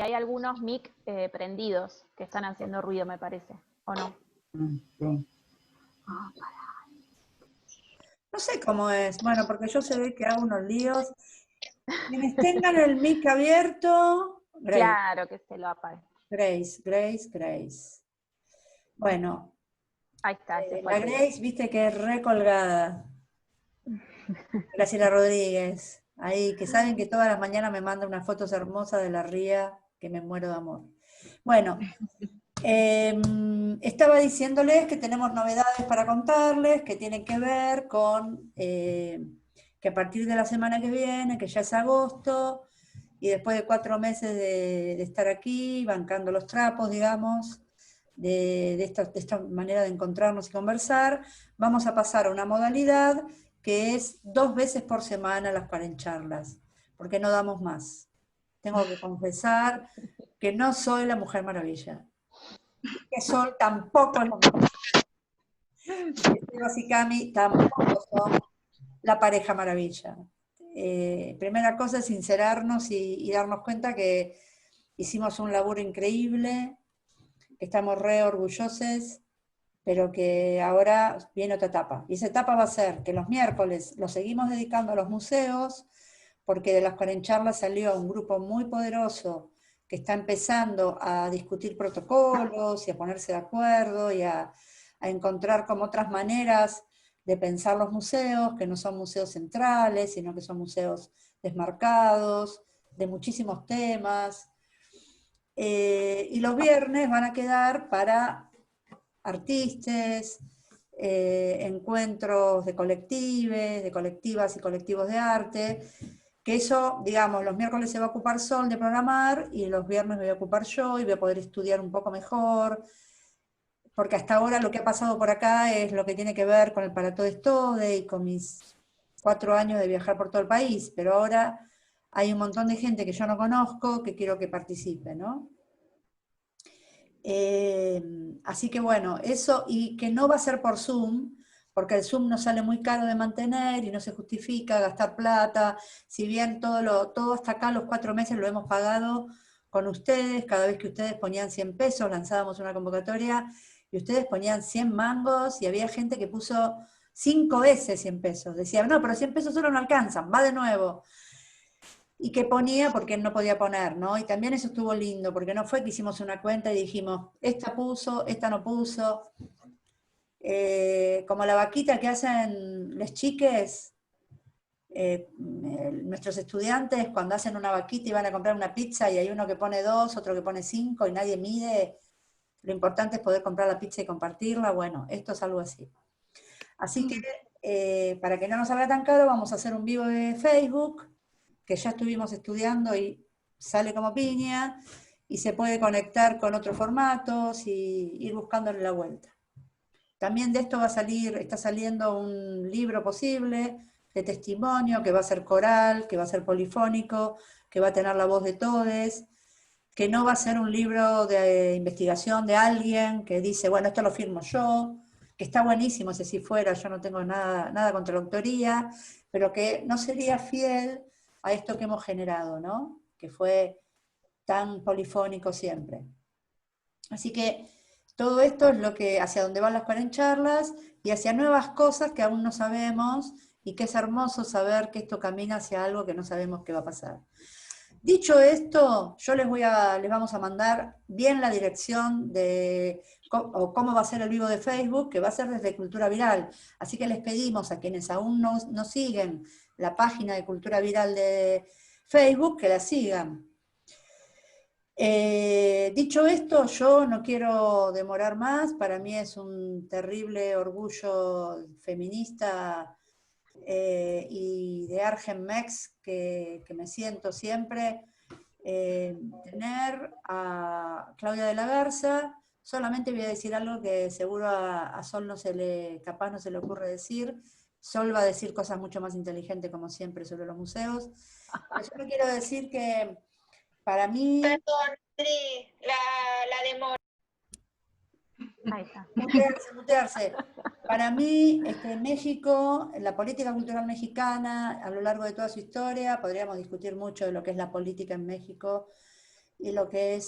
hay algunos mic prendidos que están haciendo ruido, me parece, ¿o no? Sí. No sé cómo es, bueno, porque yo se ve que hago unos líos. Quienes tengan el mic abierto, Grace, Claro que se lo apague. Grace. Bueno, Ahí está, se fue la el ruido. Grace, viste que es recolgada. Graciela Rodríguez, ahí, que saben que todas las mañanas me manda unas fotos hermosas de la ría, que me muero de amor. Bueno, estaba diciéndoles que tenemos novedades para contarles, que tienen que ver con que a partir de la semana que viene, que ya es agosto, y después de 4 meses de estar aquí, bancando los trapos, digamos, de esta manera de encontrarnos y conversar, vamos a pasar a una modalidad que es 2 veces por semana las parencharlas, porque no damos más. Tengo que confesar que no soy la Mujer Maravilla, que Sol tampoco es la Mujer Maravilla, que Sebas y Cami tampoco son la pareja maravilla. Primera cosa es sincerarnos y darnos cuenta que hicimos un laburo increíble, que estamos re orgullosos, pero que ahora viene otra etapa. Y esa etapa va a ser que los miércoles los seguimos dedicando a los museos, porque de las Cuarencharlas salió un grupo muy poderoso que está empezando a discutir protocolos y a ponerse de acuerdo y a encontrar como otras maneras de pensar los museos, que no son museos centrales, sino que son museos desmarcados, de muchísimos temas. Y los viernes van a quedar para artistas, encuentros de colectives, de colectivas y colectivos de arte, que eso, digamos, los miércoles se va a ocupar Sol de programar y los viernes me voy a ocupar yo y voy a poder estudiar un poco mejor, porque hasta ahora lo que ha pasado por acá es lo que tiene que ver con el Para Todes Tode y con mis 4 años de viajar por todo el país, pero ahora hay un montón de gente que yo no conozco que quiero que participe, ¿no? Así que bueno, eso, y que no va a ser por Zoom, porque el Zoom nos sale muy caro de mantener y no se justifica gastar plata, si bien todo hasta acá, los 4 meses lo hemos pagado con ustedes, cada vez que ustedes ponían 100 pesos, lanzábamos una convocatoria y ustedes ponían 100 mangos y había gente que puso 5 veces 100 pesos, decía, no, pero 100 pesos solo no alcanzan, va de nuevo y que ponía porque él no podía poner, ¿no? Y también eso estuvo lindo, porque no fue que hicimos una cuenta y dijimos, esta puso, esta no puso. Como la vaquita que hacen los chiques, nuestros estudiantes cuando hacen una vaquita y van a comprar una pizza y hay uno que pone 2, otro que pone 5 y nadie mide, lo importante es poder comprar la pizza y compartirla, bueno, esto es algo así. Así que para que no nos salga tan caro, vamos a hacer un vivo de Facebook, que ya estuvimos estudiando y sale como piña, y se puede conectar con otros formatos y ir buscándole la vuelta. También de esto está saliendo un libro posible de testimonio, que va a ser coral, que va a ser polifónico, que va a tener la voz de todes, que no va a ser un libro de investigación de alguien que dice, bueno, esto lo firmo yo, que está buenísimo si fuera, yo no tengo nada contra la autoría, pero que no sería fiel a esto que hemos generado, ¿no? Que fue tan polifónico siempre. Así que todo esto es lo que, hacia donde van las cuarencharlas y hacia nuevas cosas que aún no sabemos y que es hermoso saber que esto camina hacia algo que no sabemos qué va a pasar. Dicho esto, les vamos a mandar bien la dirección de o cómo va a ser el vivo de Facebook, que va a ser desde Cultura Viral. Así que les pedimos a quienes aún no siguen la página de Cultura Viral de Facebook, que la sigan. Dicho esto, yo no quiero demorar más, para mí es un terrible orgullo feminista y de Argenmex que me siento siempre tener a Claudia de la Garza. Solamente voy a decir algo que seguro a Sol capaz no se le ocurre decir. Sol va a decir cosas mucho más inteligentes, como siempre, sobre los museos. Pero yo no quiero decir que para mí... Perdón, Adri, la demora. Ahí está. Mutearse. Para mí, México, la política cultural mexicana, a lo largo de toda su historia, podríamos discutir mucho de lo que es la política en México, y lo que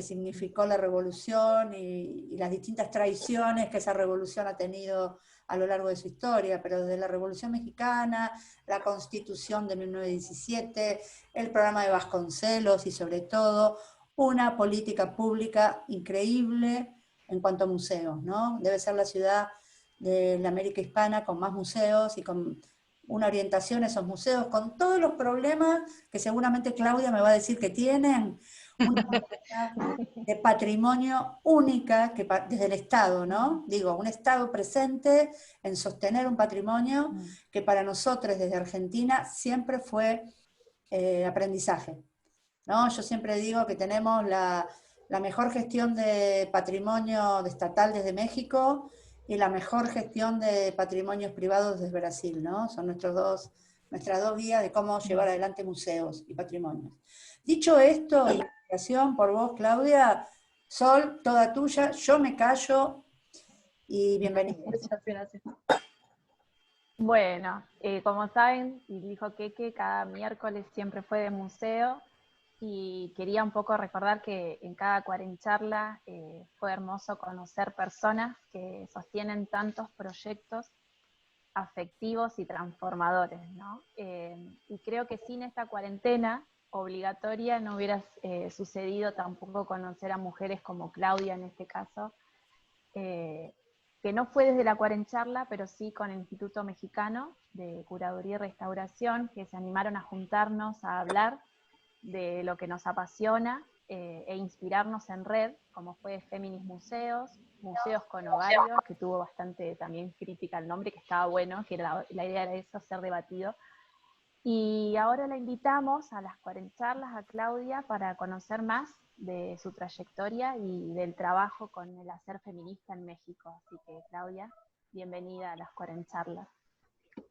significó la revolución y las distintas traiciones que esa revolución ha tenido a lo largo de su historia, pero desde la Revolución Mexicana, la Constitución de 1917, el programa de Vasconcelos y sobre todo una política pública increíble en cuanto a museos, ¿no? Debe ser la ciudad de la América Hispana con más museos y con una orientación a esos museos, con todos los problemas que seguramente Claudia me va a decir que tienen, una de patrimonio única que desde el Estado, ¿no? Digo, un Estado presente en sostener un patrimonio que para nosotros desde Argentina siempre fue aprendizaje, ¿no? Yo siempre digo que tenemos la mejor gestión de patrimonio estatal desde México y la mejor gestión de patrimonios privados desde Brasil, ¿no? Son nuestras dos guías de cómo llevar adelante museos y patrimonios. Dicho esto, y por vos, Claudia, Sol, toda tuya, yo me callo y bienvenida. Muchas gracias. Bueno, como saben, y dijo Keke, cada miércoles siempre fue de museo, y quería un poco recordar que en cada cuarencharla fue hermoso conocer personas que sostienen tantos proyectos afectivos y transformadores, ¿no? Y creo que sin esta cuarentena obligatoria no hubiera sucedido tampoco conocer a mujeres como Claudia en este caso, que no fue desde la cuarencharla, pero sí con el Instituto Mexicano de Curaduría y Restauración, que se animaron a juntarnos a hablar de lo que nos apasiona e inspirarnos en red, como fue Féminis Museos, Museos con Ovarios, que tuvo bastante también crítica al nombre, que estaba bueno, que la idea era eso, ser debatido. Y ahora la invitamos a las cuarencharlas, a Claudia, para conocer más de su trayectoria y del trabajo con el hacer feminista en México. Así que, Claudia, bienvenida a las cuarencharlas.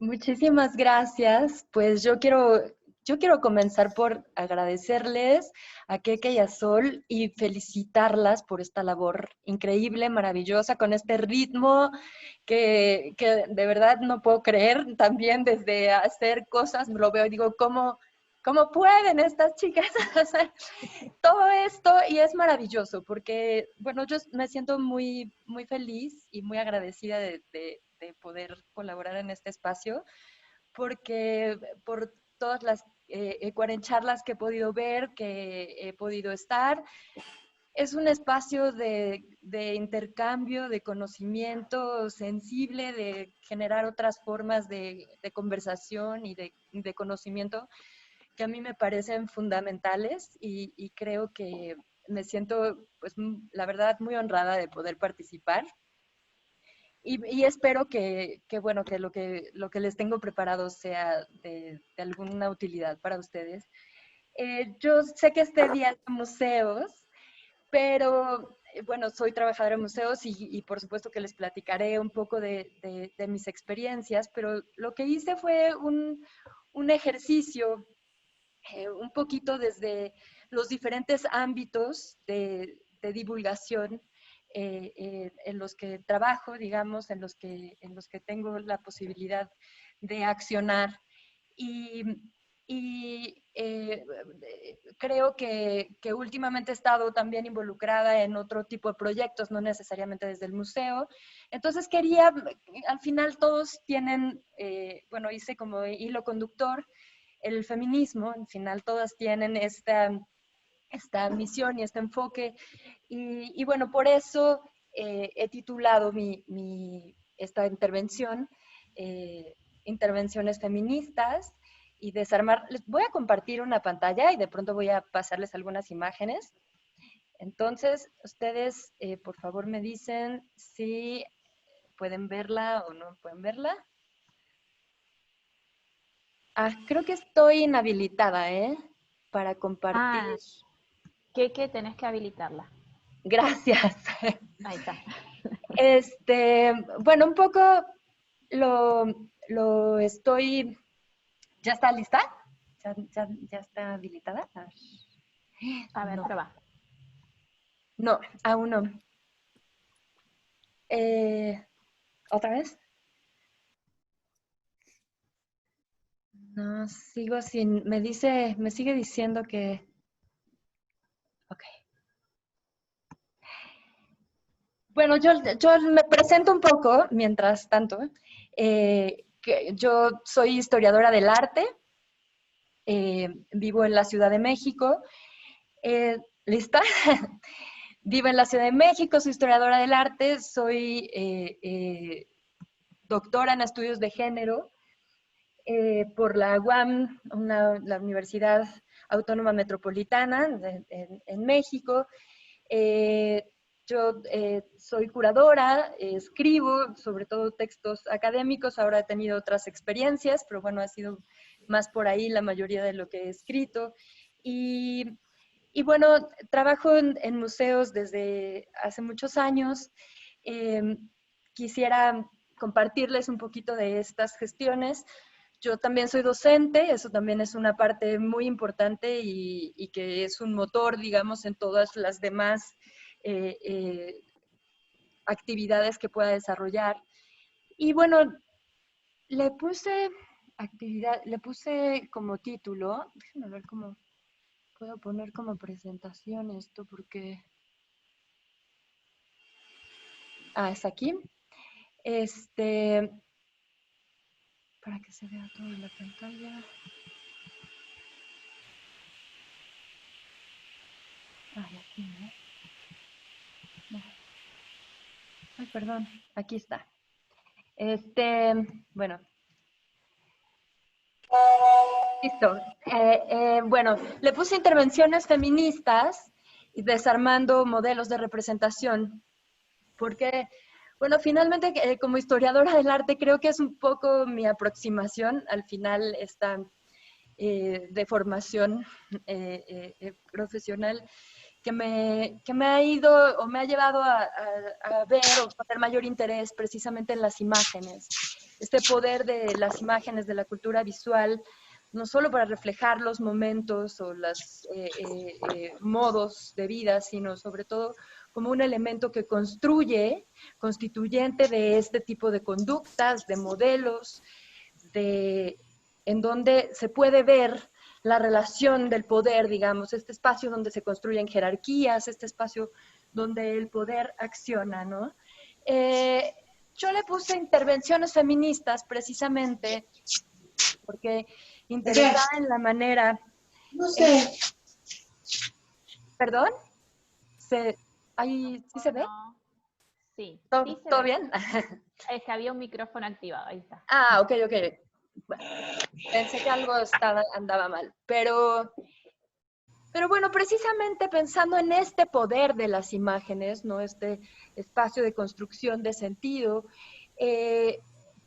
Muchísimas gracias. Pues yo quiero comenzar por agradecerles a Keke y a Sol y felicitarlas por esta labor increíble, maravillosa, con este ritmo que de verdad no puedo creer. También desde hacer cosas lo veo y digo, ¿cómo pueden estas chicas hacer todo esto? Y es maravilloso porque, bueno, yo me siento muy, muy feliz y muy agradecida de poder colaborar en este espacio, porque por todas las cuarencharlas que he podido ver, que he podido estar, es un espacio de intercambio, de conocimiento sensible, de generar otras formas de conversación y de conocimiento que a mí me parecen fundamentales y creo que me siento, pues, la verdad, muy honrada de poder participar. Y espero que bueno, que lo que les tengo preparado sea de alguna utilidad para ustedes. Yo sé que este día es de museos, pero bueno, soy trabajadora en museos y por supuesto que les platicaré un poco de mis experiencias, pero lo que hice fue un ejercicio un poquito desde los diferentes ámbitos de divulgación en los que trabajo, digamos, en los que tengo la posibilidad de accionar. Y creo que últimamente he estado también involucrada en otro tipo de proyectos, no necesariamente desde el museo. Entonces quería, al final todos tienen, bueno, hice como hilo conductor el feminismo, al final todas tienen esta misión y este enfoque. Y bueno, por eso he titulado esta intervención, Intervenciones Feministas y Desarmar. Les voy a compartir una pantalla y de pronto voy a pasarles algunas imágenes. Entonces, ustedes, por favor, me dicen si pueden verla o no pueden verla. Creo que estoy inhabilitada, para compartir. Keke, tenés que habilitarla. Gracias. Ahí está. Bueno, un poco lo estoy... ¿Ya está lista? ¿Ya está habilitada? A ver, no. prueba. No, aún no. ¿Otra vez? No, sigo sin... me sigue diciendo que... Ok. Bueno, yo me presento un poco, mientras tanto. Que yo soy historiadora del arte, vivo en la Ciudad de México. ¿Lista? Vivo en la Ciudad de México, soy historiadora del arte, soy doctora en estudios de género por la UAM, la Universidad Autónoma Metropolitana en México. Yo soy curadora, escribo sobre todo textos académicos, ahora he tenido otras experiencias, pero bueno, ha sido más por ahí la mayoría de lo que he escrito. Y bueno, trabajo en museos desde hace muchos años. Quisiera compartirles un poquito de estas gestiones. Yo también soy docente, eso también es una parte muy importante y que es un motor, digamos, en todas las demás actividades que pueda desarrollar. Y bueno, le puse como título, déjenme ver cómo puedo poner como presentación esto, porque... es aquí. Para que se vea toda la pantalla. Aquí, ¿no? No. Ay, perdón, aquí está. Bueno. Listo. Bueno, le puse intervenciones feministas y desarmando modelos de representación, porque, bueno, finalmente como historiadora del arte creo que es un poco mi aproximación al final esta de formación profesional que me ha ido o me ha llevado a ver o poner mayor interés precisamente en las imágenes. Este poder de las imágenes, de la cultura visual, no solo para reflejar los momentos o los modos de vida, sino sobre todo como un elemento que construye, constituyente de este tipo de conductas, de modelos, en donde se puede ver la relación del poder, digamos, este espacio donde se construyen jerarquías, este espacio donde el poder acciona, ¿no? Yo le puse intervenciones feministas precisamente porque interesada en la manera... No sé. ¿Perdón? ¿Sí se ve? No. Sí, ¿Todo, sí se ¿todo ve. bien? Es que había un micrófono activado, ahí está. Ok. Bueno, pensé que algo andaba mal, pero bueno, precisamente pensando en este poder de las imágenes, ¿no? Este espacio de construcción de sentido,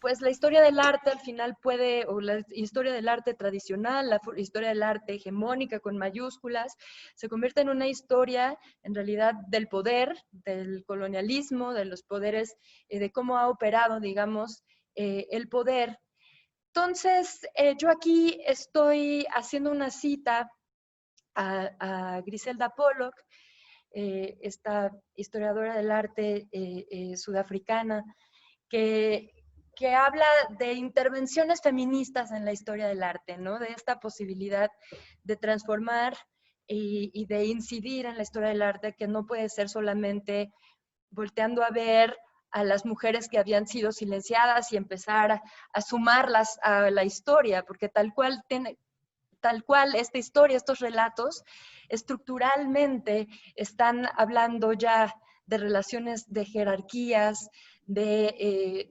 pues la historia del arte al final puede, o la historia del arte tradicional, la historia del arte hegemónica con mayúsculas, se convierte en una historia, en realidad, del poder, del colonialismo, de los poderes, de cómo ha operado, digamos, el poder. Entonces, yo aquí estoy haciendo una cita a Griselda Pollock, esta historiadora del arte sudafricana, que habla de intervenciones feministas en la historia del arte, ¿no? De esta posibilidad de transformar y de incidir en la historia del arte, que no puede ser solamente volteando a ver a las mujeres que habían sido silenciadas y empezar a sumarlas a la historia, porque tal cual esta historia, estos relatos, estructuralmente están hablando ya de relaciones de jerarquías, de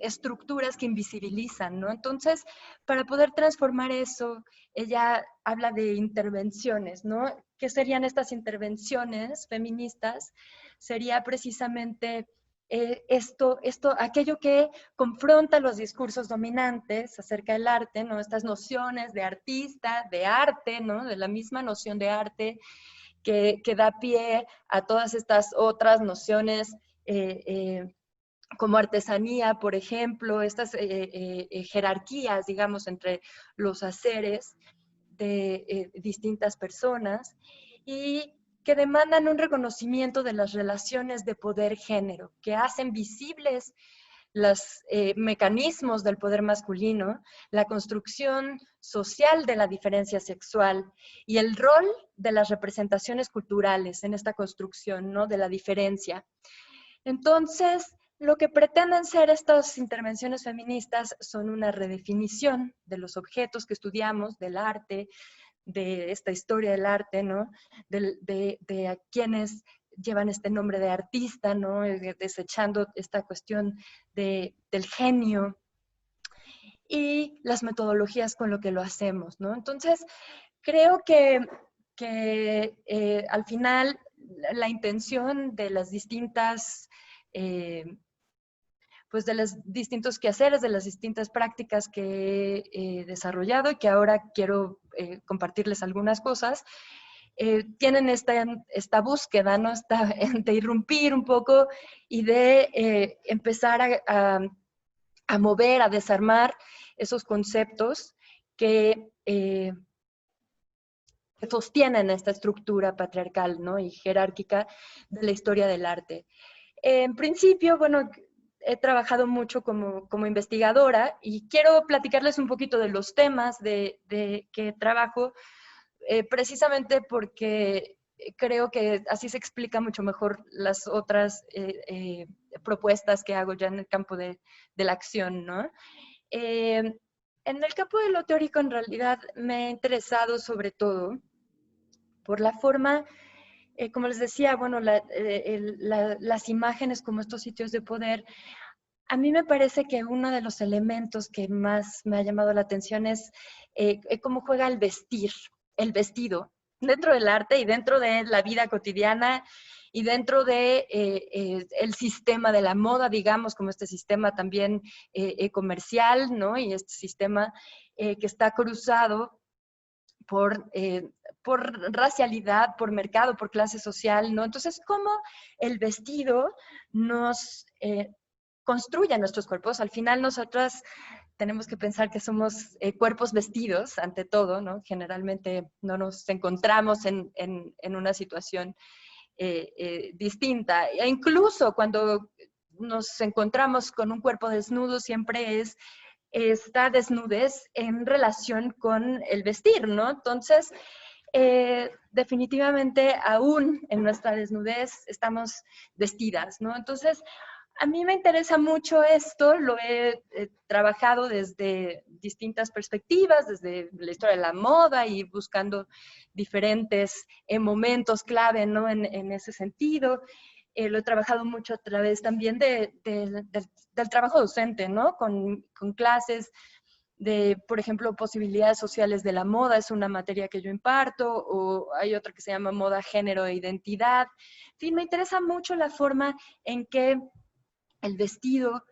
estructuras que invisibilizan, ¿no? Entonces, para poder transformar eso, ella habla de intervenciones, ¿no? ¿Qué serían estas intervenciones feministas? Sería precisamente aquello que confronta los discursos dominantes acerca del arte, ¿no? Estas nociones de artista, de arte, ¿no? De la misma noción de arte que da pie a todas estas otras nociones como artesanía, por ejemplo, estas jerarquías, digamos, entre los haceres de distintas personas y que demandan un reconocimiento de las relaciones de poder-género, que hacen visibles los mecanismos del poder masculino, la construcción social de la diferencia sexual y el rol de las representaciones culturales en esta construcción, ¿no?, de la diferencia. Entonces, lo que pretenden ser estas intervenciones feministas son una redefinición de los objetos que estudiamos, del arte, de esta historia del arte, ¿no?, de a quienes llevan este nombre de artista, ¿no?, desechando esta cuestión del genio y las metodologías con lo que lo hacemos, ¿no? Entonces, creo que al final la intención de las distintas, pues de los distintos quehaceres, de las distintas prácticas que he desarrollado y que ahora quiero compartirles algunas cosas, tienen esta búsqueda, ¿no?, de irrumpir un poco y de empezar a mover, a desarmar esos conceptos que sostienen esta estructura patriarcal, ¿no?, y jerárquica de la historia del arte. En principio, bueno, he trabajado mucho como investigadora y quiero platicarles un poquito de los temas que trabajo, precisamente porque creo que así se explica mucho mejor las otras propuestas que hago ya en el campo de la acción, ¿no? En el campo de lo teórico, en realidad, me he interesado sobre todo por la forma, como les decía, bueno, las imágenes como estos sitios de poder. A mí me parece que uno de los elementos que más me ha llamado la atención es cómo juega el vestido, dentro del arte y dentro de la vida cotidiana y dentro de el sistema de la moda, digamos, como este sistema también comercial, ¿no? Y este sistema que está cruzado por racialidad, por mercado, por clase social, ¿no? Entonces, ¿cómo el vestido nos construye nuestros cuerpos? Al final, nosotras tenemos que pensar que somos cuerpos vestidos, ante todo, ¿no? Generalmente no nos encontramos en una situación distinta. E incluso cuando nos encontramos con un cuerpo desnudo, siempre es esta desnudez en relación con el vestir, ¿no? Entonces, definitivamente, aún en nuestra desnudez estamos vestidas, ¿no? Entonces, a mí me interesa mucho esto, lo he trabajado desde distintas perspectivas, desde la historia de la moda y buscando diferentes momentos clave, ¿no?, en ese sentido. Lo he trabajado mucho a través también del trabajo docente, ¿no?, con clases de, por ejemplo, posibilidades sociales de la moda, es una materia que yo imparto, o hay otra que se llama moda, género e identidad. En fin, me interesa mucho la forma en que el vestido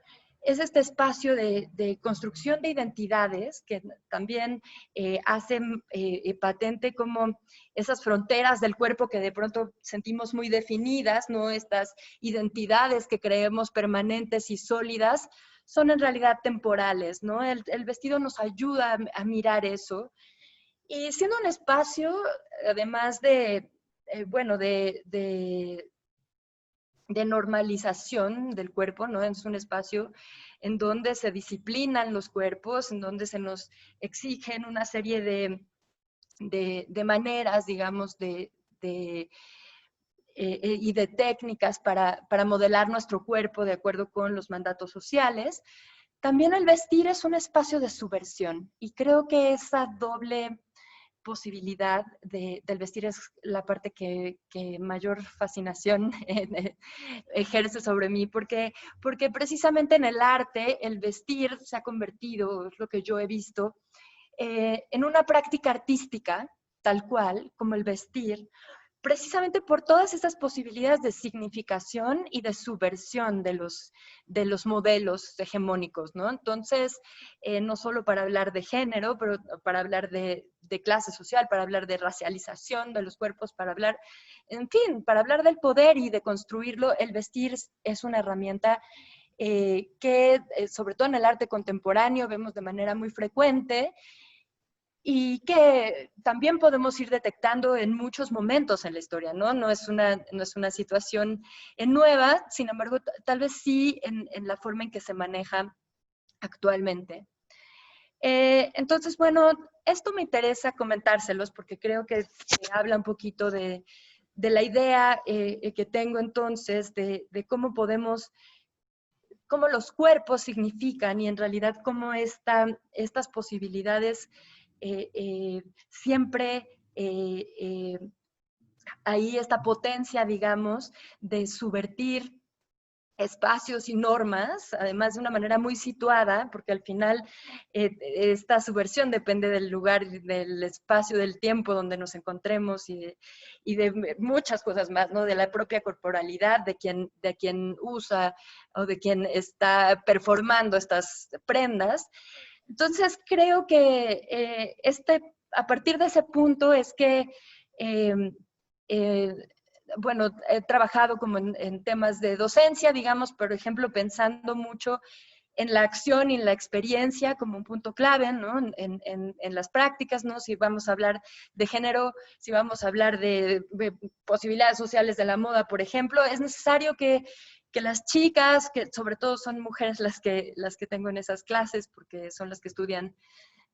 es este espacio de construcción de identidades que también hacen patente como esas fronteras del cuerpo que de pronto sentimos muy definidas, ¿no? Estas identidades que creemos permanentes y sólidas son en realidad temporales, ¿no? El vestido nos ayuda a mirar eso. Y siendo un espacio, además bueno, de normalización del cuerpo, ¿no? Es un espacio en donde se disciplinan los cuerpos, en donde se nos exigen una serie de maneras, digamos, y de técnicas para modelar nuestro cuerpo de acuerdo con los mandatos sociales. También el vestir es un espacio de subversión y creo que esa doble posibilidad del vestir es la parte que mayor fascinación ejerce sobre mí, porque precisamente en el arte el vestir se ha convertido, es lo que yo he visto, en una práctica artística, tal cual como el vestir, precisamente por todas estas posibilidades de significación y de subversión de los modelos hegemónicos, ¿no? Entonces, no solo para hablar de género, pero para hablar de clase social, para hablar de racialización de los cuerpos, para hablar, en fin, para hablar del poder y de construirlo, el vestir es una herramienta que, sobre todo en el arte contemporáneo, vemos de manera muy frecuente. y que también podemos ir detectando en muchos momentos en la historia, ¿no? No es una situación nueva, sin embargo, tal vez sí en la forma en que se maneja actualmente. Entonces, bueno, esto me interesa comentárselos porque creo que habla un poquito de la idea que tengo entonces de cómo podemos, cómo los cuerpos significan y en realidad cómo estas posibilidades siempre hay esta potencia, digamos, de subvertir espacios y normas, además de una manera muy situada, porque al final esta subversión depende del lugar, del espacio, del tiempo donde nos encontremos y de muchas cosas más, ¿no? De la propia corporalidad, de quien usa o de quien está performando estas prendas. Entonces creo que a partir de ese punto es que eh, eh, bueno, he trabajado como en temas de docencia, digamos, por ejemplo, pensando mucho en la acción y en la experiencia como un punto clave, ¿no? En las prácticas, ¿no? Si vamos a hablar de género, si vamos a hablar de posibilidades sociales de la moda, por ejemplo, es necesario que las chicas, que sobre todo son mujeres las que tengo en esas clases, porque son las que estudian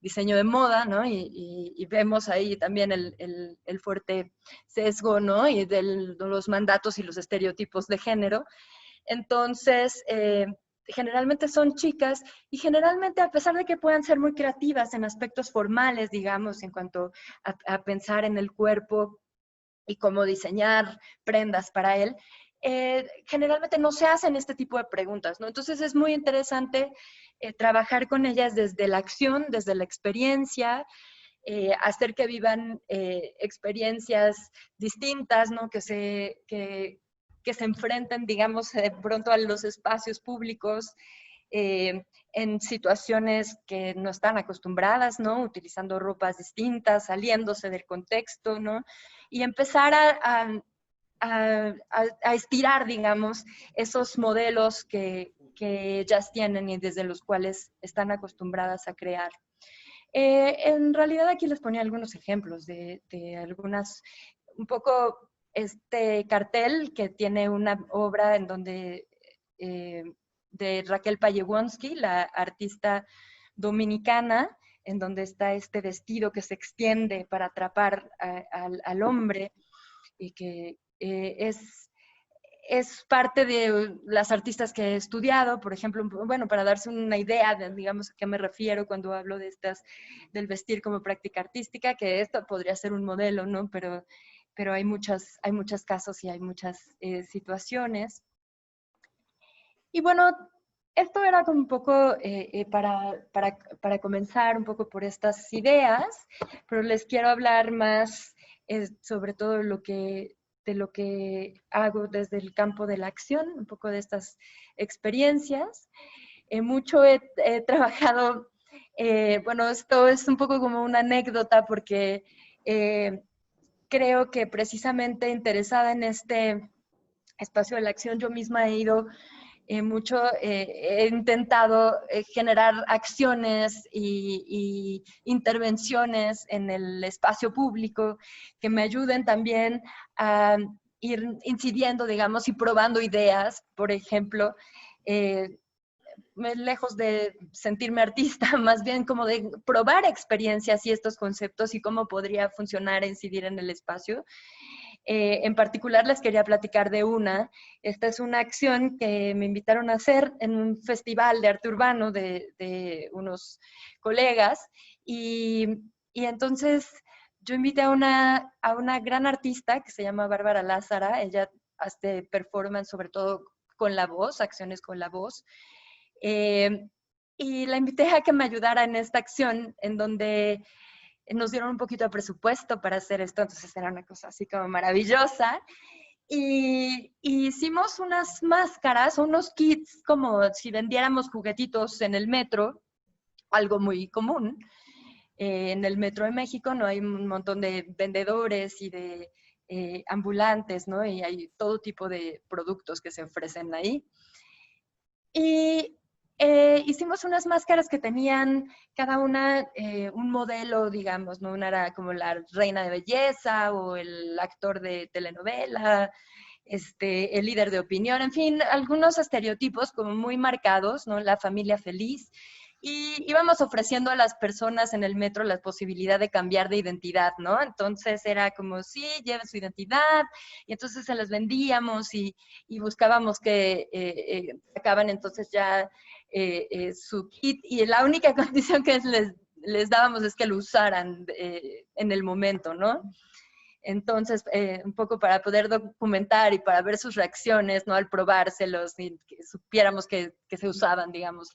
diseño de moda, ¿no? Y vemos ahí también el fuerte sesgo, ¿no? Y de los mandatos y los estereotipos de género. Entonces, generalmente son chicas y generalmente a pesar de que puedan ser muy creativas en aspectos formales, digamos, en cuanto a pensar en el cuerpo y cómo diseñar prendas para él, generalmente no se hacen este tipo de preguntas, ¿no? Entonces es muy interesante trabajar con ellas desde la acción, desde la experiencia, hacer que vivan experiencias distintas, ¿no? Que se enfrenten, digamos, pronto a los espacios públicos en situaciones que no están acostumbradas, ¿no? Utilizando ropas distintas, saliéndose del contexto, ¿no? Y empezar a estirar, digamos, esos modelos que ellas tienen y desde los cuales están acostumbradas a crear. En realidad aquí les ponía algunos ejemplos de algunas, un poco este cartel que tiene una obra en donde, de Raquel Pallewonsky, la artista dominicana, en donde está este vestido que se extiende para atrapar al hombre y que es parte de las artistas que he estudiado, por ejemplo, bueno, para darse una idea de, digamos, a qué me refiero cuando hablo de del vestir como práctica artística, que esto podría ser un modelo, ¿no? Pero hay muchos casos y hay muchas situaciones. Y bueno, esto era como un poco para comenzar un poco por estas ideas, pero les quiero hablar más sobre todo de lo que hago desde el campo de la acción, un poco de estas experiencias. Mucho he trabajado, bueno, esto es un poco como una anécdota porque creo que precisamente interesada en este espacio de la acción, yo misma he ido he intentado generar acciones y intervenciones en el espacio público que me ayuden también a ir incidiendo, digamos, y probando ideas. Por ejemplo, lejos de sentirme artista, más bien como de probar experiencias y estos conceptos y cómo podría funcionar e incidir en el espacio. En particular les quería platicar de una. Esta es una acción que me invitaron a hacer en un festival de arte urbano de unos colegas y entonces yo invité a una gran artista que se llama Bárbara Lázara. Ella hace performance sobre todo con la voz, acciones con la voz. Y la invité a que me ayudara en esta acción en donde nos dieron un poquito de presupuesto para hacer esto, entonces era una cosa así como maravillosa. Y hicimos unas máscaras, unos kits, como si vendiéramos juguetitos en el metro, algo muy común. En el Metro de México no hay un montón de vendedores y de ambulantes, ¿no? Y hay todo tipo de productos que se ofrecen ahí. Y hicimos unas máscaras que tenían cada una un modelo, digamos, ¿no? Una era como la reina de belleza o el actor de telenovela, el líder de opinión, en fin, algunos estereotipos como muy marcados, ¿no? La familia feliz. Y íbamos ofreciendo a las personas en el metro la posibilidad de cambiar de identidad, ¿no? Entonces era como, sí, lleven su identidad, y entonces se las vendíamos y buscábamos que sacaban entonces ya su kit, y la única condición que les dábamos es que lo usaran en el momento, ¿no? Entonces, un poco para poder documentar y para ver sus reacciones, ¿no? Al probárselos y que supiéramos que se usaban, digamos,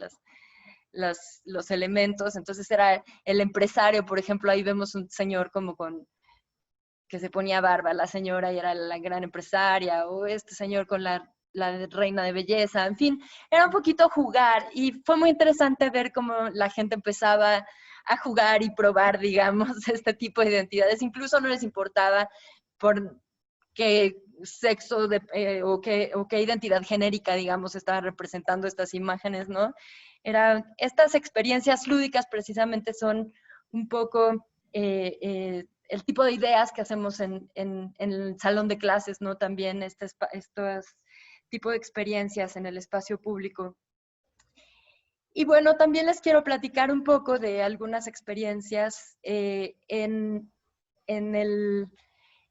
los elementos. Entonces era el empresario, por ejemplo, ahí vemos un señor como que se ponía barba, la señora y era la gran empresaria, o este señor con la reina de belleza, en fin, era un poquito jugar y fue muy interesante ver cómo la gente empezaba a jugar y probar, digamos, este tipo de identidades. Incluso no les importaba por qué sexo o qué identidad genérica, digamos, estaba representando estas imágenes, ¿no? Estas experiencias lúdicas precisamente son un poco el tipo de ideas que hacemos en el salón de clases, ¿no? También estos tipo de experiencias en el espacio público. Y bueno, también les quiero platicar un poco de algunas experiencias en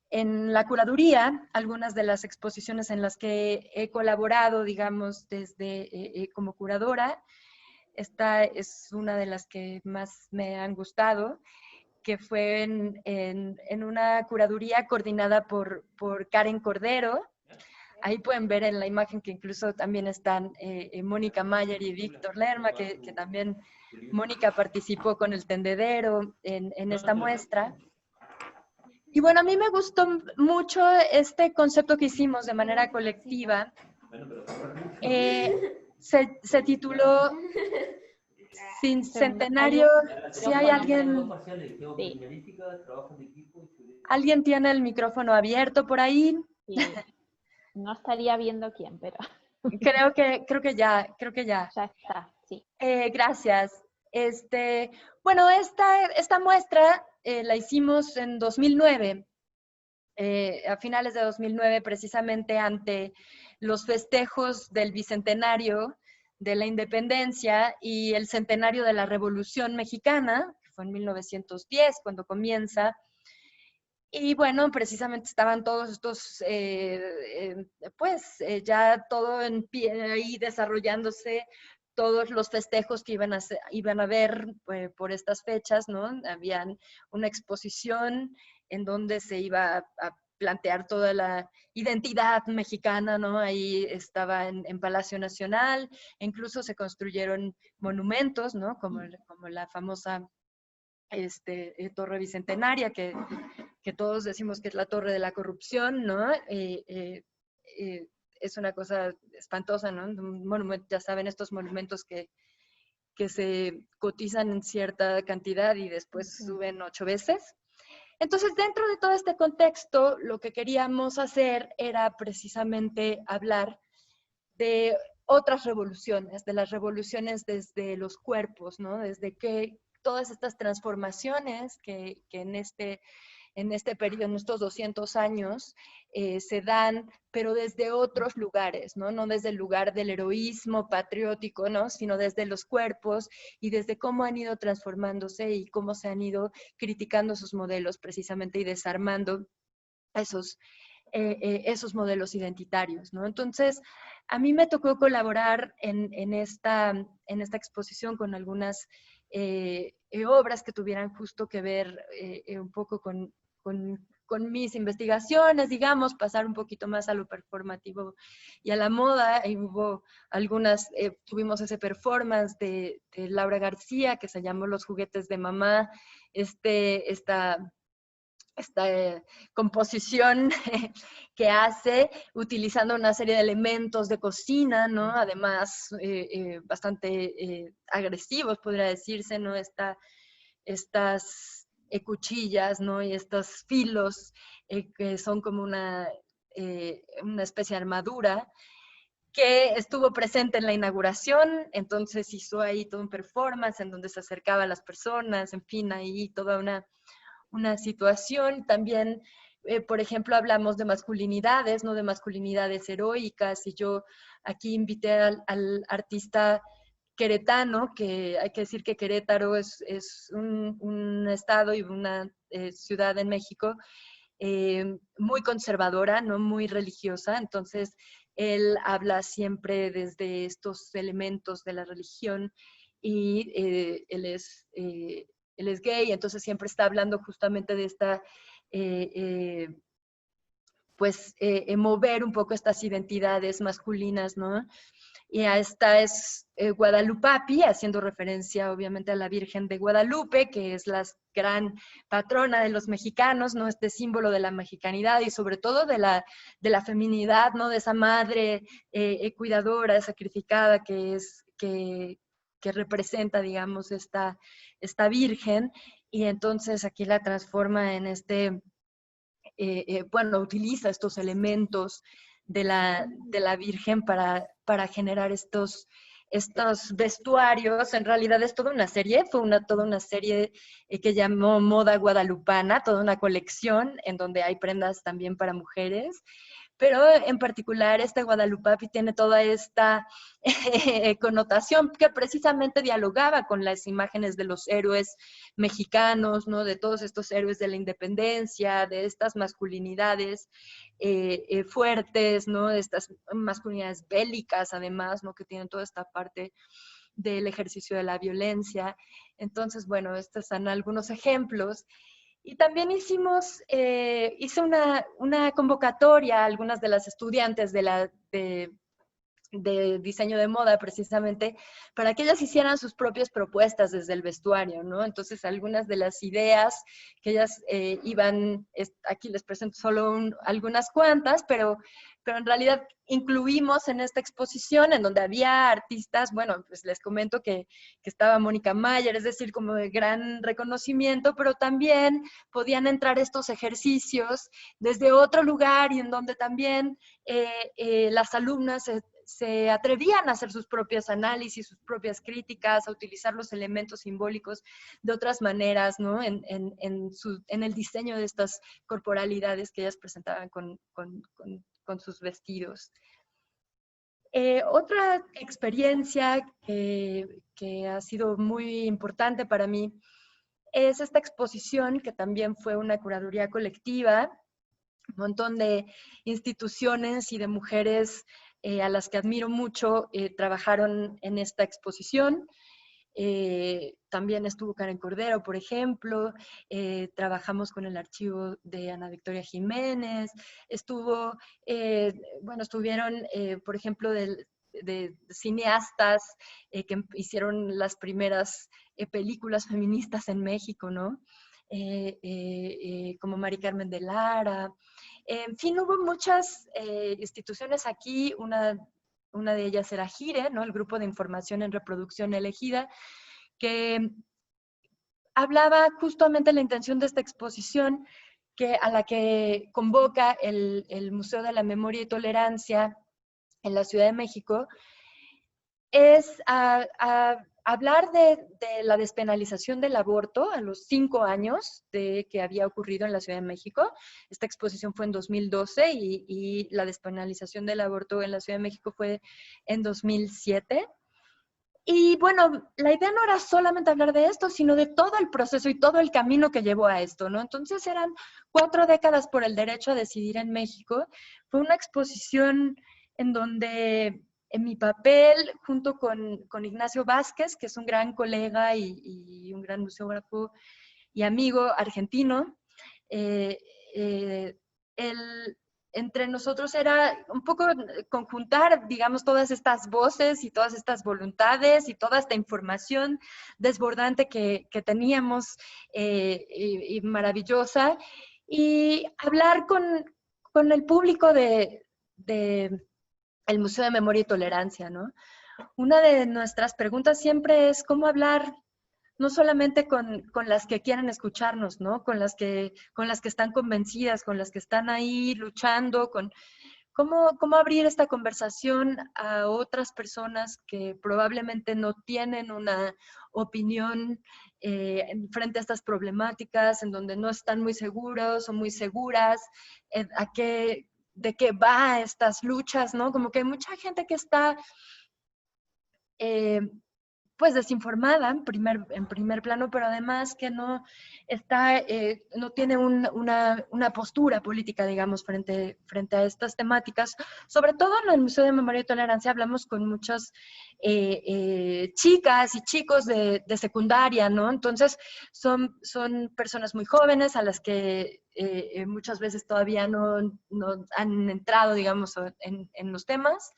la curaduría, algunas de las exposiciones en las que he colaborado, digamos, desde como curadora. Esta es una de las que más me han gustado, que fue en una curaduría coordinada por Karen Cordero. Ahí pueden ver en la imagen que incluso también están Mónica Mayer y Víctor Lerma, que también Mónica participó con el tendedero en esta muestra. Y bueno, a mí me gustó mucho este concepto que hicimos de manera colectiva. Se tituló Sin Centenario. Si hay alguien... Sí. ¿Alguien tiene el micrófono abierto por ahí? Sí. No estaría viendo quién, pero Creo que ya. ya está, sí. Gracias. Bueno, esta muestra la hicimos en 2009, a finales de 2009, precisamente ante los festejos del bicentenario de la independencia y el centenario de la Revolución Mexicana, que fue en 1910 cuando comienza. Y bueno, precisamente estaban todos estos, ya todo en pie ahí desarrollándose, todos los festejos que iban a haber por estas fechas, ¿no? Habían una exposición en donde se iba a plantear toda la identidad mexicana, ¿no? Ahí estaba en Palacio Nacional, e incluso se construyeron monumentos, ¿no? Como la famosa Torre Bicentenaria, que todos decimos que es la torre de la corrupción, ¿no? Es una cosa espantosa, ¿no? Un monumento, ya saben, estos monumentos que se cotizan en cierta cantidad y después suben 8 veces. Entonces, dentro de todo este contexto, lo que queríamos hacer era precisamente hablar de otras revoluciones, de las revoluciones desde los cuerpos, ¿no? Desde que todas estas transformaciones que en este periodo, en estos 200 años, se dan, pero desde otros lugares, ¿no? No desde el lugar del heroísmo patriótico, ¿no? Sino desde los cuerpos y desde cómo han ido transformándose y cómo se han ido criticando sus modelos precisamente y desarmando esos modelos identitarios, ¿no? Entonces, a mí me tocó colaborar en esta exposición con algunas obras que tuvieran justo que ver un poco con mis investigaciones, digamos, pasar un poquito más a lo performativo y a la moda. Y hubo algunas, tuvimos ese performance de Laura García que se llamó Los juguetes de mamá, esta composición que hace utilizando una serie de elementos de cocina, ¿no? Además, bastante agresivos, podría decirse, ¿no? Estas cuchillas, ¿no? Y estos filos que son como una especie de armadura, que estuvo presente en la inauguración, entonces hizo ahí todo un performance en donde se acercaba a las personas, en fin, ahí toda una situación. También, por ejemplo, hablamos de masculinidades, ¿no? De masculinidades heroicas, y yo aquí invité al artista queretano, que hay que decir que Querétaro es un estado y una ciudad en México muy conservadora, no muy religiosa, entonces él habla siempre desde estos elementos de la religión y él es gay, entonces siempre está hablando justamente de esta, mover un poco estas identidades masculinas, ¿no? Y a esta es Guadalupapi, haciendo referencia obviamente a la Virgen de Guadalupe, que es la gran patrona de los mexicanos, ¿no? Este símbolo de la mexicanidad y sobre todo de la feminidad, ¿no? De esa madre cuidadora, sacrificada que representa, digamos, esta Virgen. Y entonces aquí la transforma en utiliza estos elementos de la Virgen para generar estos vestuarios. En realidad es toda una serie, toda una serie que llamó Moda Guadalupana, toda una colección en donde hay prendas también para mujeres. Pero en particular Guadalupapi tiene toda esta connotación que precisamente dialogaba con las imágenes de los héroes mexicanos, ¿no? De todos estos héroes de la independencia, de estas masculinidades fuertes, ¿no? De estas masculinidades bélicas, además, ¿no? Que tienen toda esta parte del ejercicio de la violencia. Entonces, bueno, estos son algunos ejemplos. Y también hice una convocatoria a algunas de las estudiantes de diseño de moda, precisamente, para que ellas hicieran sus propias propuestas desde el vestuario, ¿no? Entonces, algunas de las ideas que ellas aquí les presento solo algunas cuantas, pero en realidad incluimos en esta exposición, en donde había artistas, bueno, pues les comento que estaba Mónica Mayer, es decir, como de gran reconocimiento, pero también podían entrar estos ejercicios desde otro lugar y en donde también las alumnas se atrevían a hacer sus propios análisis, sus propias críticas, a utilizar los elementos simbólicos de otras maneras, ¿no? En el diseño de estas corporalidades que ellas presentaban con sus vestidos. Otra experiencia que ha sido muy importante para mí es esta exposición, que también fue una curaduría colectiva, un montón de instituciones y de mujeres a las que admiro mucho trabajaron en esta exposición. También estuvo Karen Cordero, por ejemplo, trabajamos con el archivo de Ana Victoria Jiménez, estuvieron, por ejemplo, de cineastas que hicieron las primeras películas feministas en México, ¿no? Como Mari Carmen de Lara. En fin, hubo muchas instituciones aquí, una de ellas era GIRE, ¿no? El Grupo de Información en Reproducción Elegida, que hablaba justamente la intención de esta exposición, a la que convoca el Museo de la Memoria y Tolerancia en la Ciudad de México, es a hablar de la despenalización del aborto a los 5 años de que había ocurrido en la Ciudad de México. Esta exposición fue en 2012 y la despenalización del aborto en la Ciudad de México fue en 2007. Y bueno, la idea no era solamente hablar de esto, sino de todo el proceso y todo el camino que llevó a esto, ¿no? Entonces eran 4 décadas por el derecho a decidir en México. Fue una exposición en donde en mi papel, junto con Ignacio Vázquez, que es un gran colega y un gran museógrafo y amigo argentino, entre nosotros era un poco conjuntar, digamos, todas estas voces y todas estas voluntades y toda esta información desbordante que teníamos y maravillosa, y hablar con el público el Museo de Memoria y Tolerancia, ¿no? Una de nuestras preguntas siempre es cómo hablar no solamente con las que quieren escucharnos, ¿no? Con las que están convencidas, con las que están ahí luchando, con cómo abrir esta conversación a otras personas que probablemente no tienen una opinión frente a estas problemáticas, en donde no están muy seguros o muy seguras, de qué va estas luchas, ¿no? Como que hay mucha gente que está pues desinformada en primer plano, pero además que no está, no tiene una postura política, digamos, frente a estas temáticas. Sobre todo en el Museo de Memoria y Tolerancia hablamos con muchas chicas y chicos de secundaria, ¿no? Entonces son personas muy jóvenes a las que muchas veces todavía no han entrado, digamos, en los temas.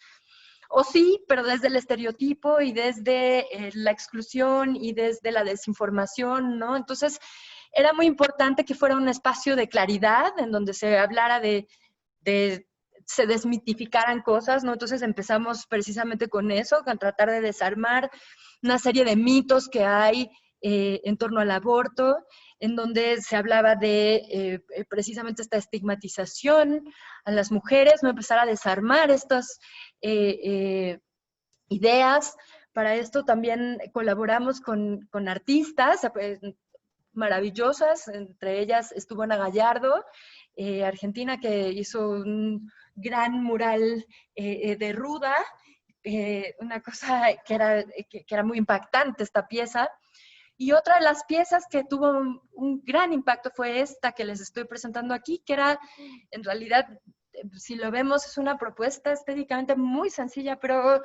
O sí, pero desde el estereotipo y desde la exclusión y desde la desinformación, ¿no? Entonces, era muy importante que fuera un espacio de claridad en donde se hablara se desmitificaran cosas, ¿no? Entonces empezamos precisamente con eso, con tratar de desarmar una serie de mitos que hay en torno al aborto, en donde se hablaba de precisamente esta estigmatización a las mujeres, ¿no? Empezar a desarmar estas ideas. Para esto también colaboramos con artistas maravillosas, entre ellas estuvo Ana Gallardo, argentina, que hizo un gran mural de ruda, una cosa que era muy impactante esta pieza. Y otra de las piezas que tuvo un gran impacto fue esta que les estoy presentando aquí, que era, en realidad, si lo vemos, es una propuesta estéticamente muy sencilla, pero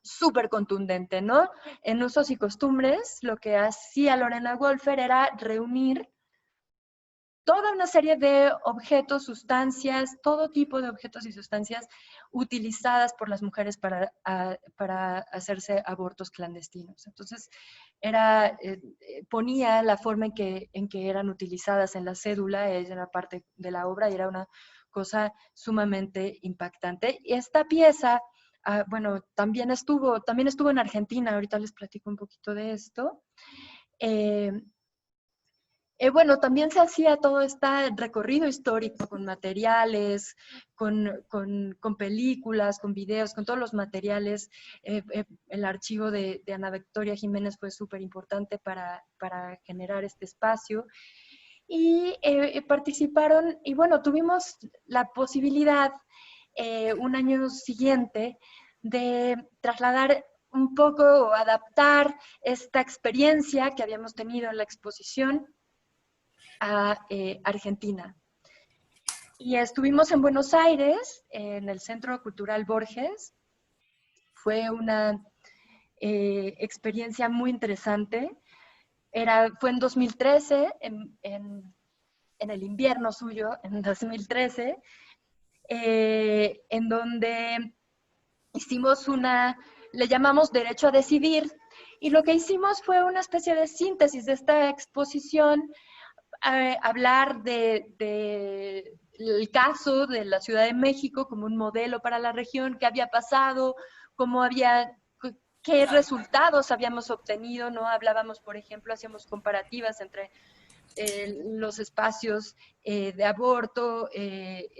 súper contundente, ¿no? En Usos y Costumbres, lo que hacía Lorena Wolfer era reunir toda una serie de objetos, sustancias, todo tipo de objetos y sustancias utilizadas por las mujeres para hacerse abortos clandestinos. Entonces, ponía la forma en que eran utilizadas en la cédula, ella era parte de la obra y era una cosa sumamente impactante. Y esta pieza, bueno, también estuvo en Argentina, ahorita les platico un poquito de esto. Bueno, también se hacía todo este recorrido histórico con materiales, con películas, con videos, con todos los materiales. El archivo de Ana Victoria Jiménez fue súper importante para generar este espacio. Y participaron, y bueno, tuvimos la posibilidad un año siguiente de trasladar un poco o adaptar esta experiencia que habíamos tenido en la exposición a Argentina. Y estuvimos en Buenos Aires, en el Centro Cultural Borges. Fue una experiencia muy interesante. Fue en 2013, en el invierno suyo, en 2013, en donde hicimos le llamamos Derecho a Decidir, y lo que hicimos fue una especie de síntesis de esta exposición, hablar del caso de la Ciudad de México como un modelo para la región, qué había pasado, qué resultados habíamos obtenido, ¿no? Hablábamos, por ejemplo, hacíamos comparativas entre los espacios de aborto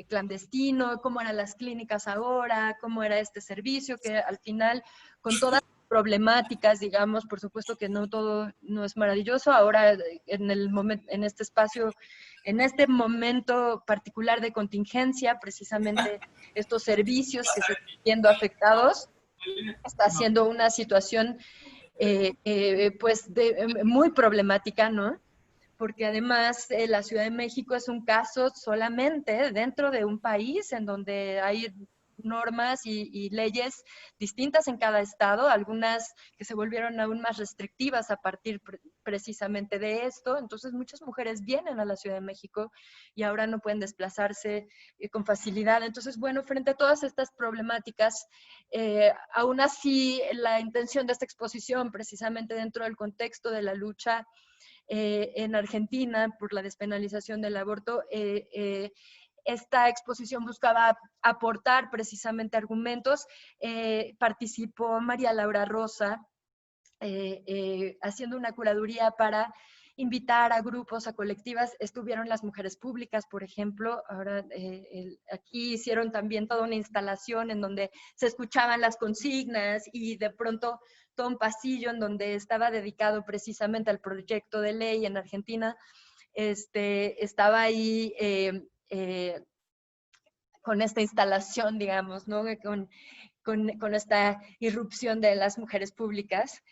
clandestino, cómo eran las clínicas ahora, cómo era este servicio, que al final, con todas las problemáticas, digamos, por supuesto que no todo no es maravilloso. Ahora, en este espacio, en este momento particular de contingencia, precisamente estos servicios que se están viendo afectados, está siendo una situación pues muy problemática, ¿no? Porque además la Ciudad de México es un caso solamente dentro de un país en donde hay normas y leyes distintas en cada estado, algunas que se volvieron aún más restrictivas a partir precisamente de esto. Entonces muchas mujeres vienen a la Ciudad de México y ahora no pueden desplazarse con facilidad. Entonces, bueno, frente a todas estas problemáticas, aún así la intención de esta exposición, precisamente dentro del contexto de la lucha en Argentina por la despenalización del aborto, esta exposición buscaba aportar precisamente argumentos. Participó María Laura Rosa haciendo una curaduría para invitar a grupos, a colectivas. Estuvieron las mujeres públicas, por ejemplo. Ahora aquí hicieron también toda una instalación en donde se escuchaban las consignas y de pronto todo un pasillo en donde estaba dedicado precisamente al proyecto de ley en Argentina. Estaba ahí con esta instalación, digamos, ¿no? Con esta irrupción de las mujeres públicas,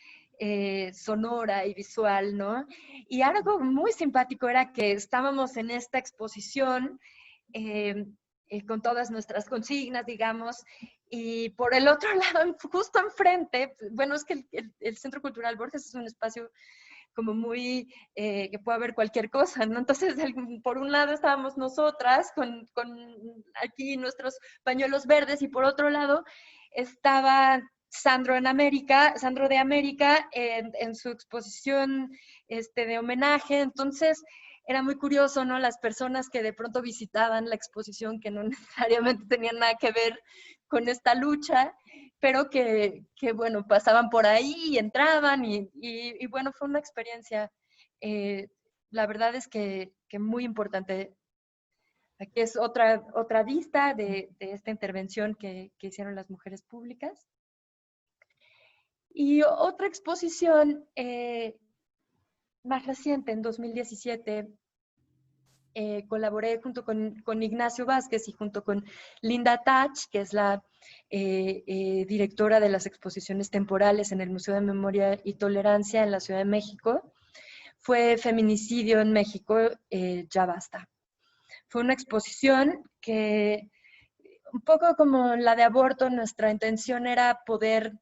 sonora y visual, ¿no? Y algo muy simpático era que estábamos en esta exposición con todas nuestras consignas, digamos, y por el otro lado, justo enfrente, bueno, es que el Centro Cultural Borges es un espacio como muy, que puede haber cualquier cosa, ¿no? Entonces, por un lado estábamos nosotras con aquí nuestros pañuelos verdes y por otro lado estaba Sandro de América en su exposición de homenaje. Entonces, era muy curioso, ¿no? Las personas que de pronto visitaban la exposición que no necesariamente tenían nada que ver con esta lucha, pero que bueno, pasaban por ahí y entraban y bueno, fue una experiencia, la verdad es que muy importante. Aquí es otra vista de esta intervención que hicieron las mujeres públicas. Y otra exposición más reciente, en 2017, colaboré junto con Ignacio Vázquez y junto con Linda Tach, que es la directora de las exposiciones temporales en el Museo de Memoria y Tolerancia en la Ciudad de México. Fue Feminicidio en México, ya basta. Fue una exposición que, un poco como la de aborto, nuestra intención era poder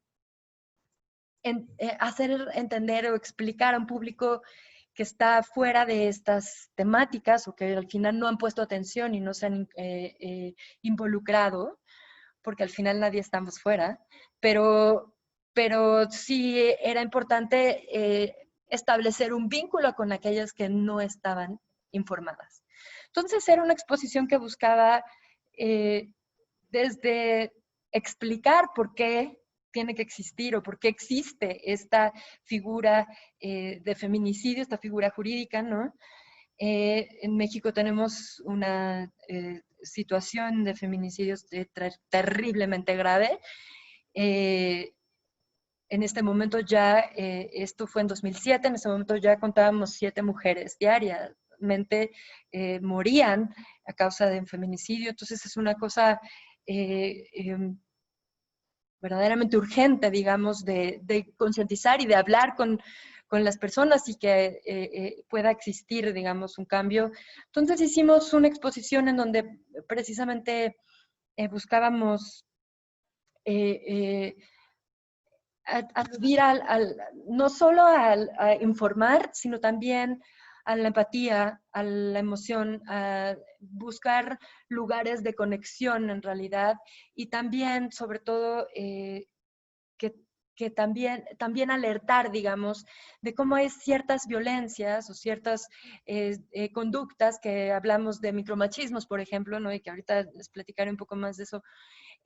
hacer entender o explicar a un público que está fuera de estas temáticas o que al final no han puesto atención y no se han involucrado, porque al final nadie estamos fuera, pero sí era importante establecer un vínculo con aquellas que no estaban informadas. Entonces era una exposición que buscaba desde explicar por qué tiene que existir o por qué existe esta figura de feminicidio, esta figura jurídica, ¿no? En México tenemos una situación de feminicidios terriblemente grave. En este momento ya, esto fue en 2007, en ese momento ya contábamos 7 mujeres diariamente morían a causa de un feminicidio. Entonces es una cosa verdaderamente urgente, digamos, de concientizar y de hablar con las personas y que pueda existir, digamos, un cambio. Entonces hicimos una exposición en donde precisamente buscábamos aludir no solo a informar, sino también a la empatía, a la emoción, a buscar lugares de conexión en realidad y también, sobre todo, que también alertar, digamos, de cómo hay ciertas violencias o ciertas conductas, que hablamos de micromachismos, por ejemplo, ¿no? Y que ahorita les platicaré un poco más de eso,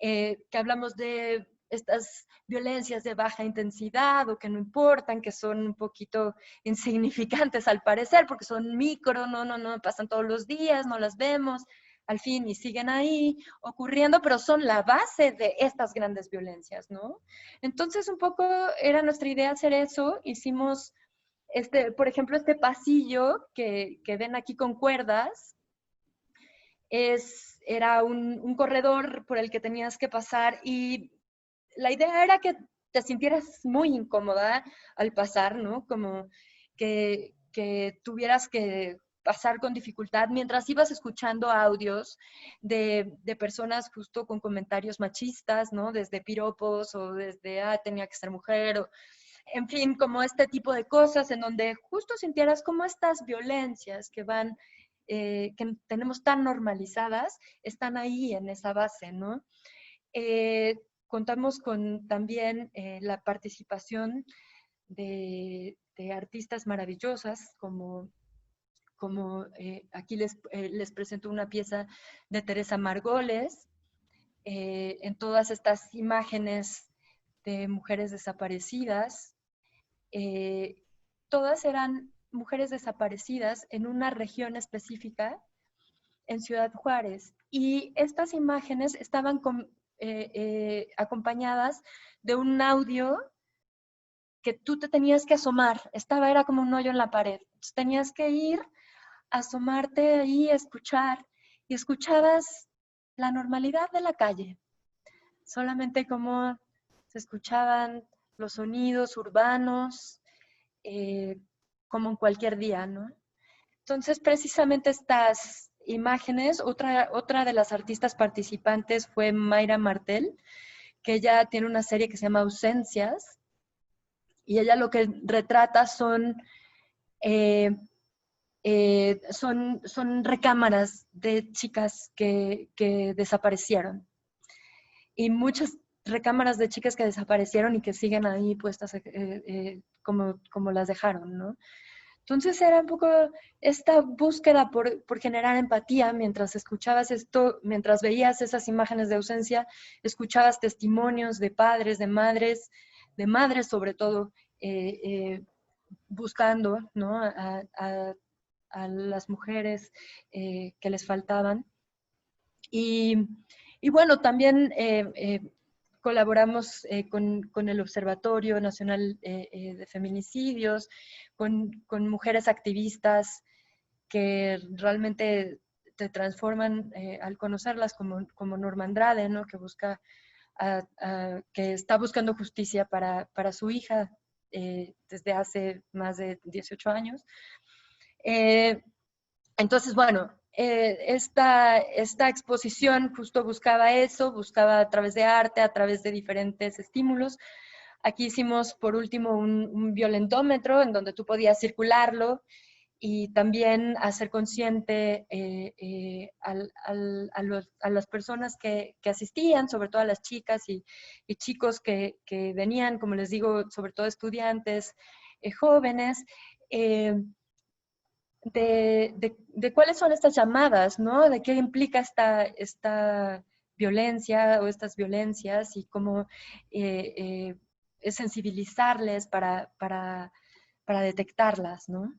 que hablamos de estas violencias de baja intensidad o que no importan, que son un poquito insignificantes al parecer, porque son micro, no pasan todos los días, no las vemos, al fin, y siguen ahí ocurriendo, pero son la base de estas grandes violencias, ¿no? Entonces, un poco era nuestra idea hacer eso. Hicimos, por ejemplo, este pasillo que ven aquí con cuerdas, era un corredor por el que tenías que pasar y la idea era que te sintieras muy incómoda al pasar, ¿no? Como que tuvieras que pasar con dificultad mientras ibas escuchando audios de personas justo con comentarios machistas, ¿no? Desde piropos o desde, tenía que ser mujer, o, en fin, como este tipo de cosas en donde justo sintieras como estas violencias que van, que tenemos tan normalizadas, están ahí en esa base, ¿no? Contamos con también la participación de artistas maravillosas, como aquí les presento una pieza de Teresa Margoles, en todas estas imágenes de mujeres desaparecidas. Todas eran mujeres desaparecidas en una región específica en Ciudad Juárez. Y estas imágenes estaban acompañadas de un audio que tú te tenías que asomar. Era como un hoyo en la pared. Entonces, tenías que ir, asomarte ahí, escuchar, y escuchabas la normalidad de la calle. Solamente como se escuchaban los sonidos urbanos, como en cualquier día, ¿no? Entonces, precisamente estas imágenes, otra de las artistas participantes fue Mayra Martel, que ella tiene una serie que se llama Ausencias, y ella lo que retrata son recámaras de chicas que desaparecieron. Y muchas recámaras de chicas que desaparecieron y que siguen ahí puestas como las dejaron, ¿no? Entonces era un poco esta búsqueda por generar empatía mientras escuchabas esto, mientras veías esas imágenes de ausencia, escuchabas testimonios de padres, de madres sobre todo, buscando, ¿no? a las mujeres que les faltaban. Y bueno, también colaboramos con el Observatorio Nacional de Feminicidios, con mujeres activistas que realmente te transforman al conocerlas, como Norma Andrade, ¿no? Que busca, que está buscando justicia para su hija desde hace más de 18 años. Entonces, bueno, esta exposición justo buscaba eso, buscaba a través de arte, a través de diferentes estímulos. Aquí hicimos, por último, un violentómetro en donde tú podías circularlo y también hacer consciente a las personas que asistían, sobre todo a las chicas y chicos que venían, como les digo, sobre todo estudiantes jóvenes, de cuáles son estas llamadas, ¿no? De qué implica esta violencia o estas violencias y cómo sensibilizarles para detectarlas, ¿no?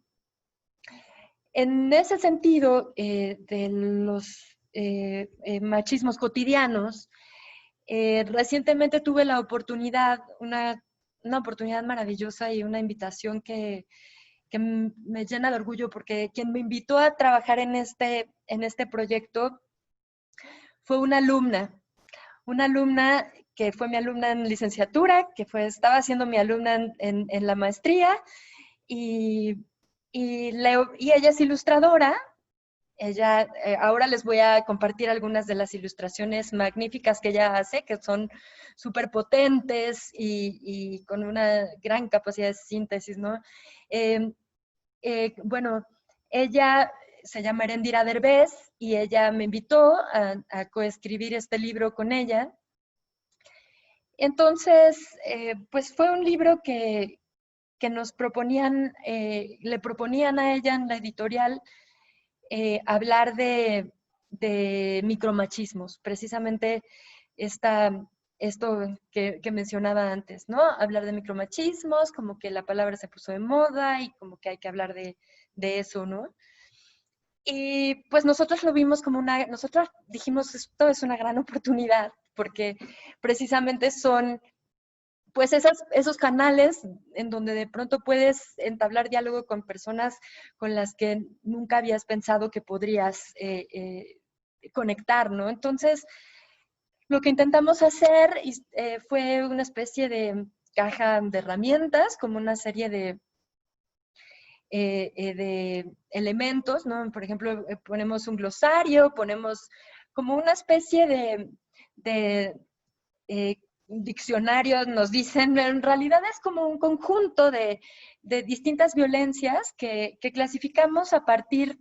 En ese sentido, de los machismos cotidianos, recientemente tuve la oportunidad, una oportunidad maravillosa y una invitación que me llena de orgullo, porque quien me invitó a trabajar en este proyecto fue una alumna que fue mi alumna en licenciatura, que estaba siendo mi alumna en la maestría, y ella es ilustradora. Ella, ahora les voy a compartir algunas de las ilustraciones magníficas que ella hace, que son súper potentes y con una gran capacidad de síntesis, ¿no? Bueno, ella se llama Erendira Derbez y ella me invitó a coescribir este libro con ella. Entonces, pues fue un libro que nos proponían, le proponían a ella en la editorial hablar de micromachismos, precisamente esto que mencionaba antes, ¿no? Hablar de micromachismos, como que la palabra se puso de moda y como que hay que hablar de eso, ¿no? Y pues nosotros lo vimos como nosotros dijimos, esto es una gran oportunidad, porque precisamente son pues esos canales en donde de pronto puedes entablar diálogo con personas con las que nunca habías pensado que podrías conectar, ¿no? Entonces, lo que intentamos hacer fue una especie de caja de herramientas, como una serie de elementos, ¿no? Por ejemplo, ponemos un glosario, ponemos como una especie de diccionarios, nos dicen, en realidad es como un conjunto de distintas violencias que clasificamos a partir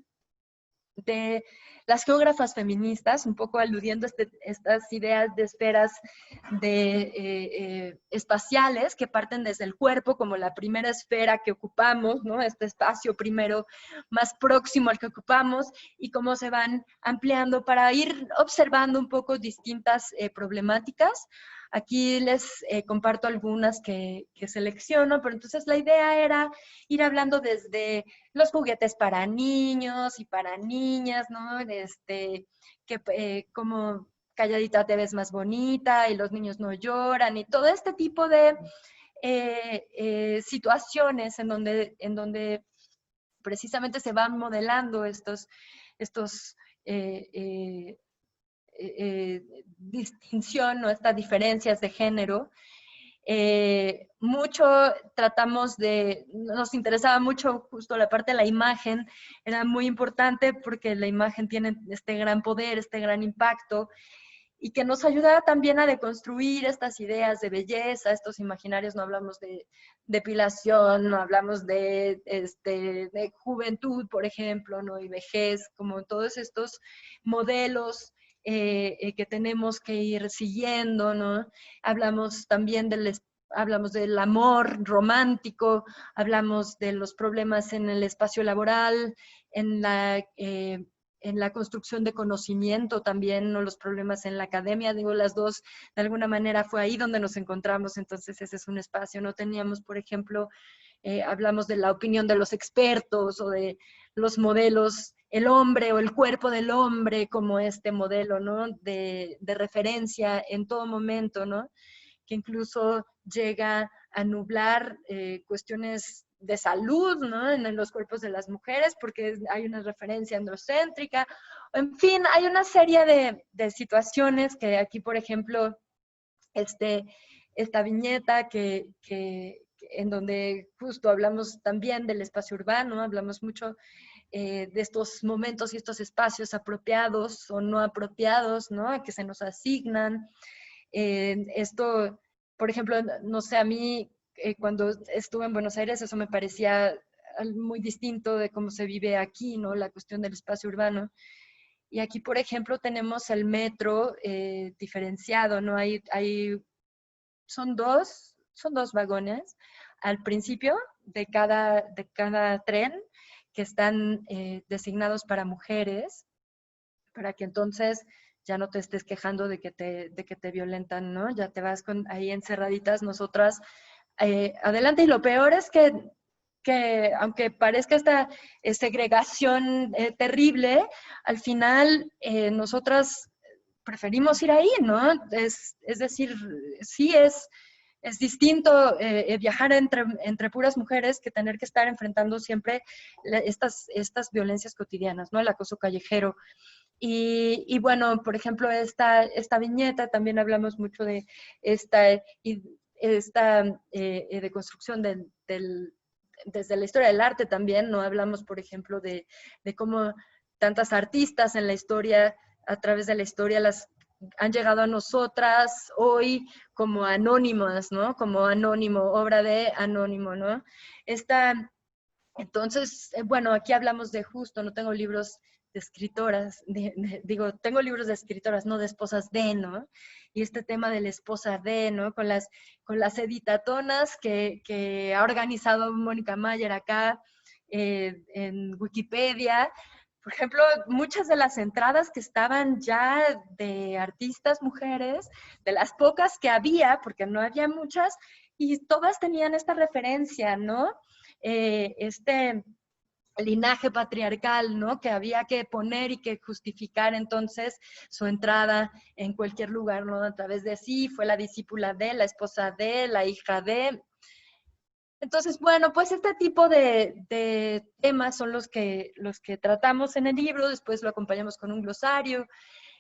de las geógrafas feministas, un poco aludiendo a estas ideas de esferas espaciales que parten desde el cuerpo como la primera esfera que ocupamos, ¿no? Este espacio primero más próximo al que ocupamos, y cómo se van ampliando para ir observando un poco distintas problemáticas Aquí les comparto algunas que selecciono, pero entonces la idea era ir hablando desde los juguetes para niños y para niñas, ¿no? Como calladita te ves más bonita y los niños no lloran y todo este tipo de situaciones en donde precisamente se van modelando estos distinción o estas diferencias de género. Mucho nos interesaba mucho justo la parte de la imagen, era muy importante porque la imagen tiene este gran poder, este gran impacto, y que nos ayudaba también a deconstruir estas ideas de belleza, estos imaginarios. No hablamos de depilación, no hablamos de juventud, por ejemplo, ¿no? Y vejez, como todos estos modelos que tenemos que ir siguiendo, ¿no? Hablamos también hablamos del amor romántico, hablamos de los problemas en el espacio laboral, en la construcción de conocimiento también, ¿no? Los problemas en la academia, digo, las dos, de alguna manera fue ahí donde nos encontramos, entonces ese es un espacio. No teníamos, por ejemplo, hablamos de la opinión de los expertos o de los modelos, el hombre o el cuerpo del hombre como este modelo, ¿no? De referencia en todo momento, ¿no? Que incluso llega a nublar cuestiones de salud, ¿no? En los cuerpos de las mujeres, porque hay una referencia androcéntrica. En fin, hay una serie de situaciones que aquí, por ejemplo, esta viñeta en donde justo hablamos también del espacio urbano, hablamos mucho de estos momentos y estos espacios apropiados o no apropiados, ¿no? Que se nos asignan. Esto, por ejemplo, no sé, a mí cuando estuve en Buenos Aires eso me parecía muy distinto de cómo se vive aquí, ¿no? La cuestión del espacio urbano. Y aquí, por ejemplo, tenemos el metro diferenciado, ¿no? Son dos vagones al principio de cada tren que están designados para mujeres, para que entonces ya no te estés quejando de que te violentan, ¿no? Ya te vas ahí encerraditas nosotras adelante. Y lo peor es que aunque parezca esta segregación terrible, al final nosotras preferimos ir ahí, ¿no? Es decir, sí es distinto viajar entre puras mujeres que tener que estar enfrentando siempre estas violencias cotidianas, ¿no? El acoso callejero. Y bueno, por ejemplo, esta viñeta, también hablamos mucho de esta deconstrucción desde la historia del arte también, ¿no? Hablamos, por ejemplo, de cómo tantas artistas en la historia, a través de la historia, las han llegado a nosotras hoy como anónimas, ¿no? Como anónimo, obra de anónimo, ¿no? Entonces, bueno, aquí hablamos de justo, no tengo libros de escritoras, tengo libros de escritoras, no de esposas de, ¿no? Y este tema de la esposa de, ¿no? Con las editatonas que ha organizado Mónica Mayer acá en Wikipedia. Por ejemplo, muchas de las entradas que estaban ya de artistas mujeres, de las pocas que había, porque no había muchas, y todas tenían esta referencia, ¿no? Este linaje patriarcal, ¿no? Que había que poner y que justificar entonces su entrada en cualquier lugar, ¿no? A través de sí, fue la discípula de, la esposa de, la hija de. Entonces, bueno, pues este tipo de temas son los que tratamos en el libro, después lo acompañamos con un glosario,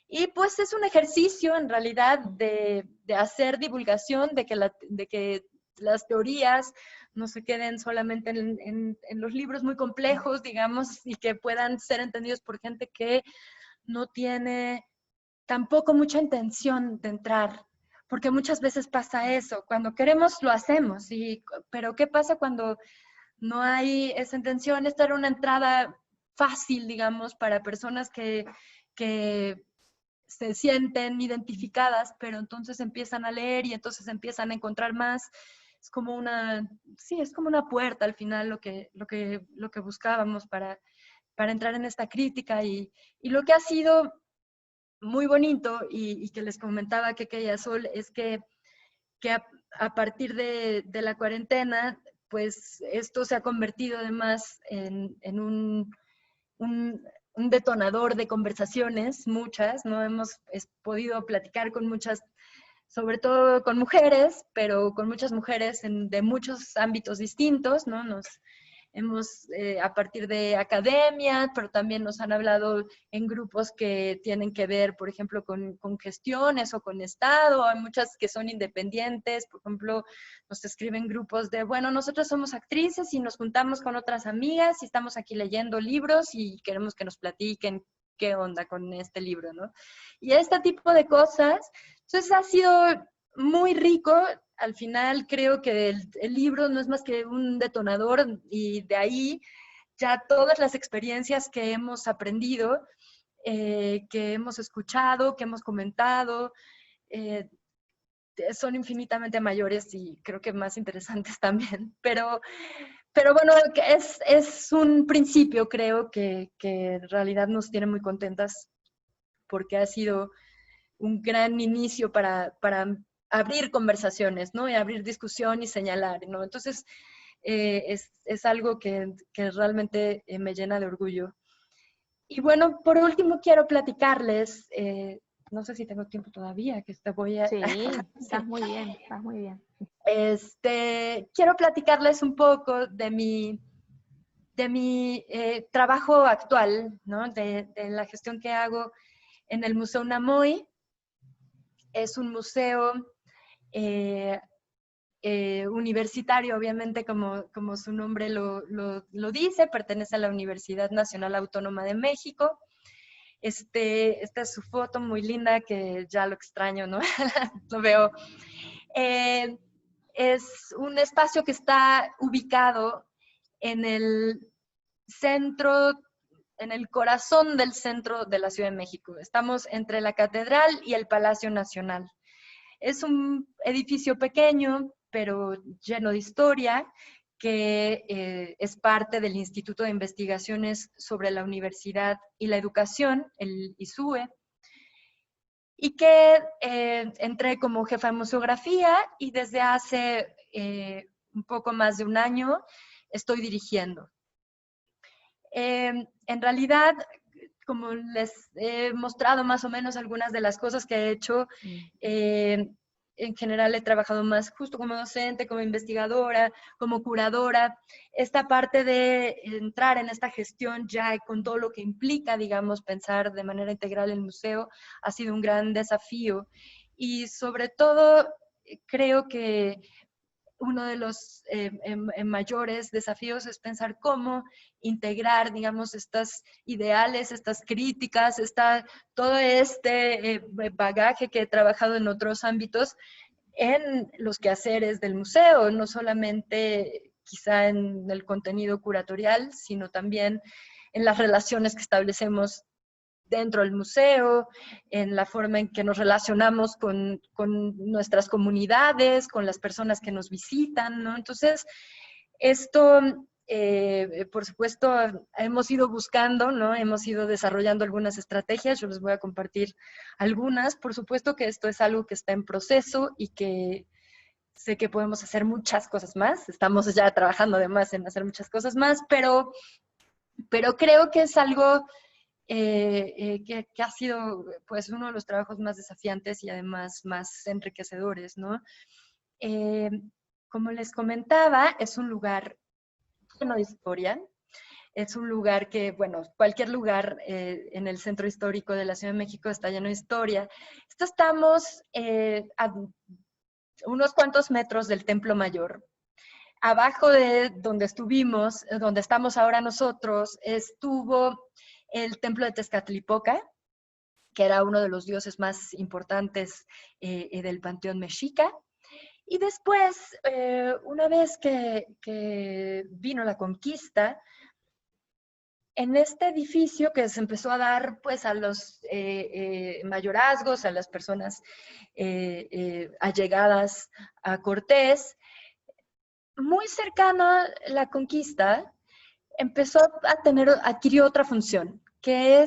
y pues es un ejercicio en realidad de hacer divulgación, de que las teorías no se queden solamente en los libros muy complejos, digamos, y que puedan ser entendidos por gente que no tiene tampoco mucha intención de entrar, porque muchas veces pasa eso, cuando queremos lo hacemos, pero ¿qué pasa cuando no hay esa intención? Esta era una entrada fácil, digamos, para personas que se sienten identificadas, pero entonces empiezan a leer y entonces empiezan a encontrar más. Es como una puerta al final lo que buscábamos para entrar en esta crítica, y lo que ha sido muy bonito y que les comentaba que Keke y Azul es que a partir de la cuarentena, pues esto se ha convertido además en un detonador de conversaciones, muchas, ¿no? Hemos podido platicar con muchas, sobre todo con mujeres, pero con muchas mujeres de muchos ámbitos distintos, ¿no? Hemos, a partir de academia, pero también nos han hablado en grupos que tienen que ver, por ejemplo, con gestiones o con Estado. Hay muchas que son independientes, por ejemplo, nos escriben grupos de, bueno, nosotros somos actrices y nos juntamos con otras amigas y estamos aquí leyendo libros y queremos que nos platiquen qué onda con este libro, ¿no? Y este tipo de cosas, entonces ha sido muy rico. Al final creo que el libro no es más que un detonador y de ahí ya todas las experiencias que hemos aprendido, que hemos escuchado, que hemos comentado, son infinitamente mayores y creo que más interesantes también. Pero bueno, es un principio, creo, que en realidad nos tiene muy contentas porque ha sido un gran inicio para abrir conversaciones, ¿no? Y abrir discusión y señalar, ¿no? Entonces, es algo que realmente me llena de orgullo. Y bueno, por último quiero platicarles, no sé si tengo tiempo todavía, que te voy a... Sí, estás muy bien, estás muy bien. Quiero platicarles un poco de mi trabajo actual, ¿no? De la gestión que hago en el Museo Namoy. Es un museo universitario, obviamente, como su nombre lo dice, pertenece a la Universidad Nacional Autónoma de México. Esta es su foto muy linda, que ya lo extraño, ¿no? Lo veo. Es un espacio que está ubicado en el centro, en el corazón del centro de la Ciudad de México. Estamos entre la Catedral y el Palacio Nacional. Es un edificio pequeño, pero lleno de historia, que es parte del Instituto de Investigaciones sobre la Universidad y la Educación, el ISUE, y que entré como jefa de museografía y desde hace un poco más de un año estoy dirigiendo. En realidad, como les he mostrado más o menos algunas de las cosas que he hecho, en general he trabajado más justo como docente, como investigadora, como curadora. Esta parte de entrar en esta gestión ya con todo lo que implica, digamos, pensar de manera integral el museo, ha sido un gran desafío. Y sobre todo, creo que uno de los mayores desafíos es pensar cómo integrar, digamos, estas ideales, estas críticas, todo este bagaje que he trabajado en otros ámbitos en los quehaceres del museo, no solamente quizá en el contenido curatorial, sino también en las relaciones que establecemos dentro del museo, en la forma en que nos relacionamos con nuestras comunidades, con las personas que nos visitan, ¿no? Entonces, esto, por supuesto, hemos ido buscando, ¿no? Hemos ido desarrollando algunas estrategias, yo les voy a compartir algunas. Por supuesto que esto es algo que está en proceso y que sé que podemos hacer muchas cosas más. Estamos ya trabajando además en hacer muchas cosas más, pero creo que es algo que ha sido pues uno de los trabajos más desafiantes y además más enriquecedores, ¿no? Como les comentaba, es un lugar lleno de historia. Es un lugar que, bueno, cualquier lugar en el centro histórico de la Ciudad de México está lleno de historia. Estamos a unos cuantos metros del Templo Mayor. Abajo de donde estuvimos, donde estamos ahora nosotros, estuvo el templo de Tezcatlipoca, que era uno de los dioses más importantes del panteón mexica. Y después, una vez que vino la conquista, en este edificio que se empezó a dar pues a los mayorazgos, a las personas allegadas a Cortés, muy cercana a la conquista, adquirió otra función, que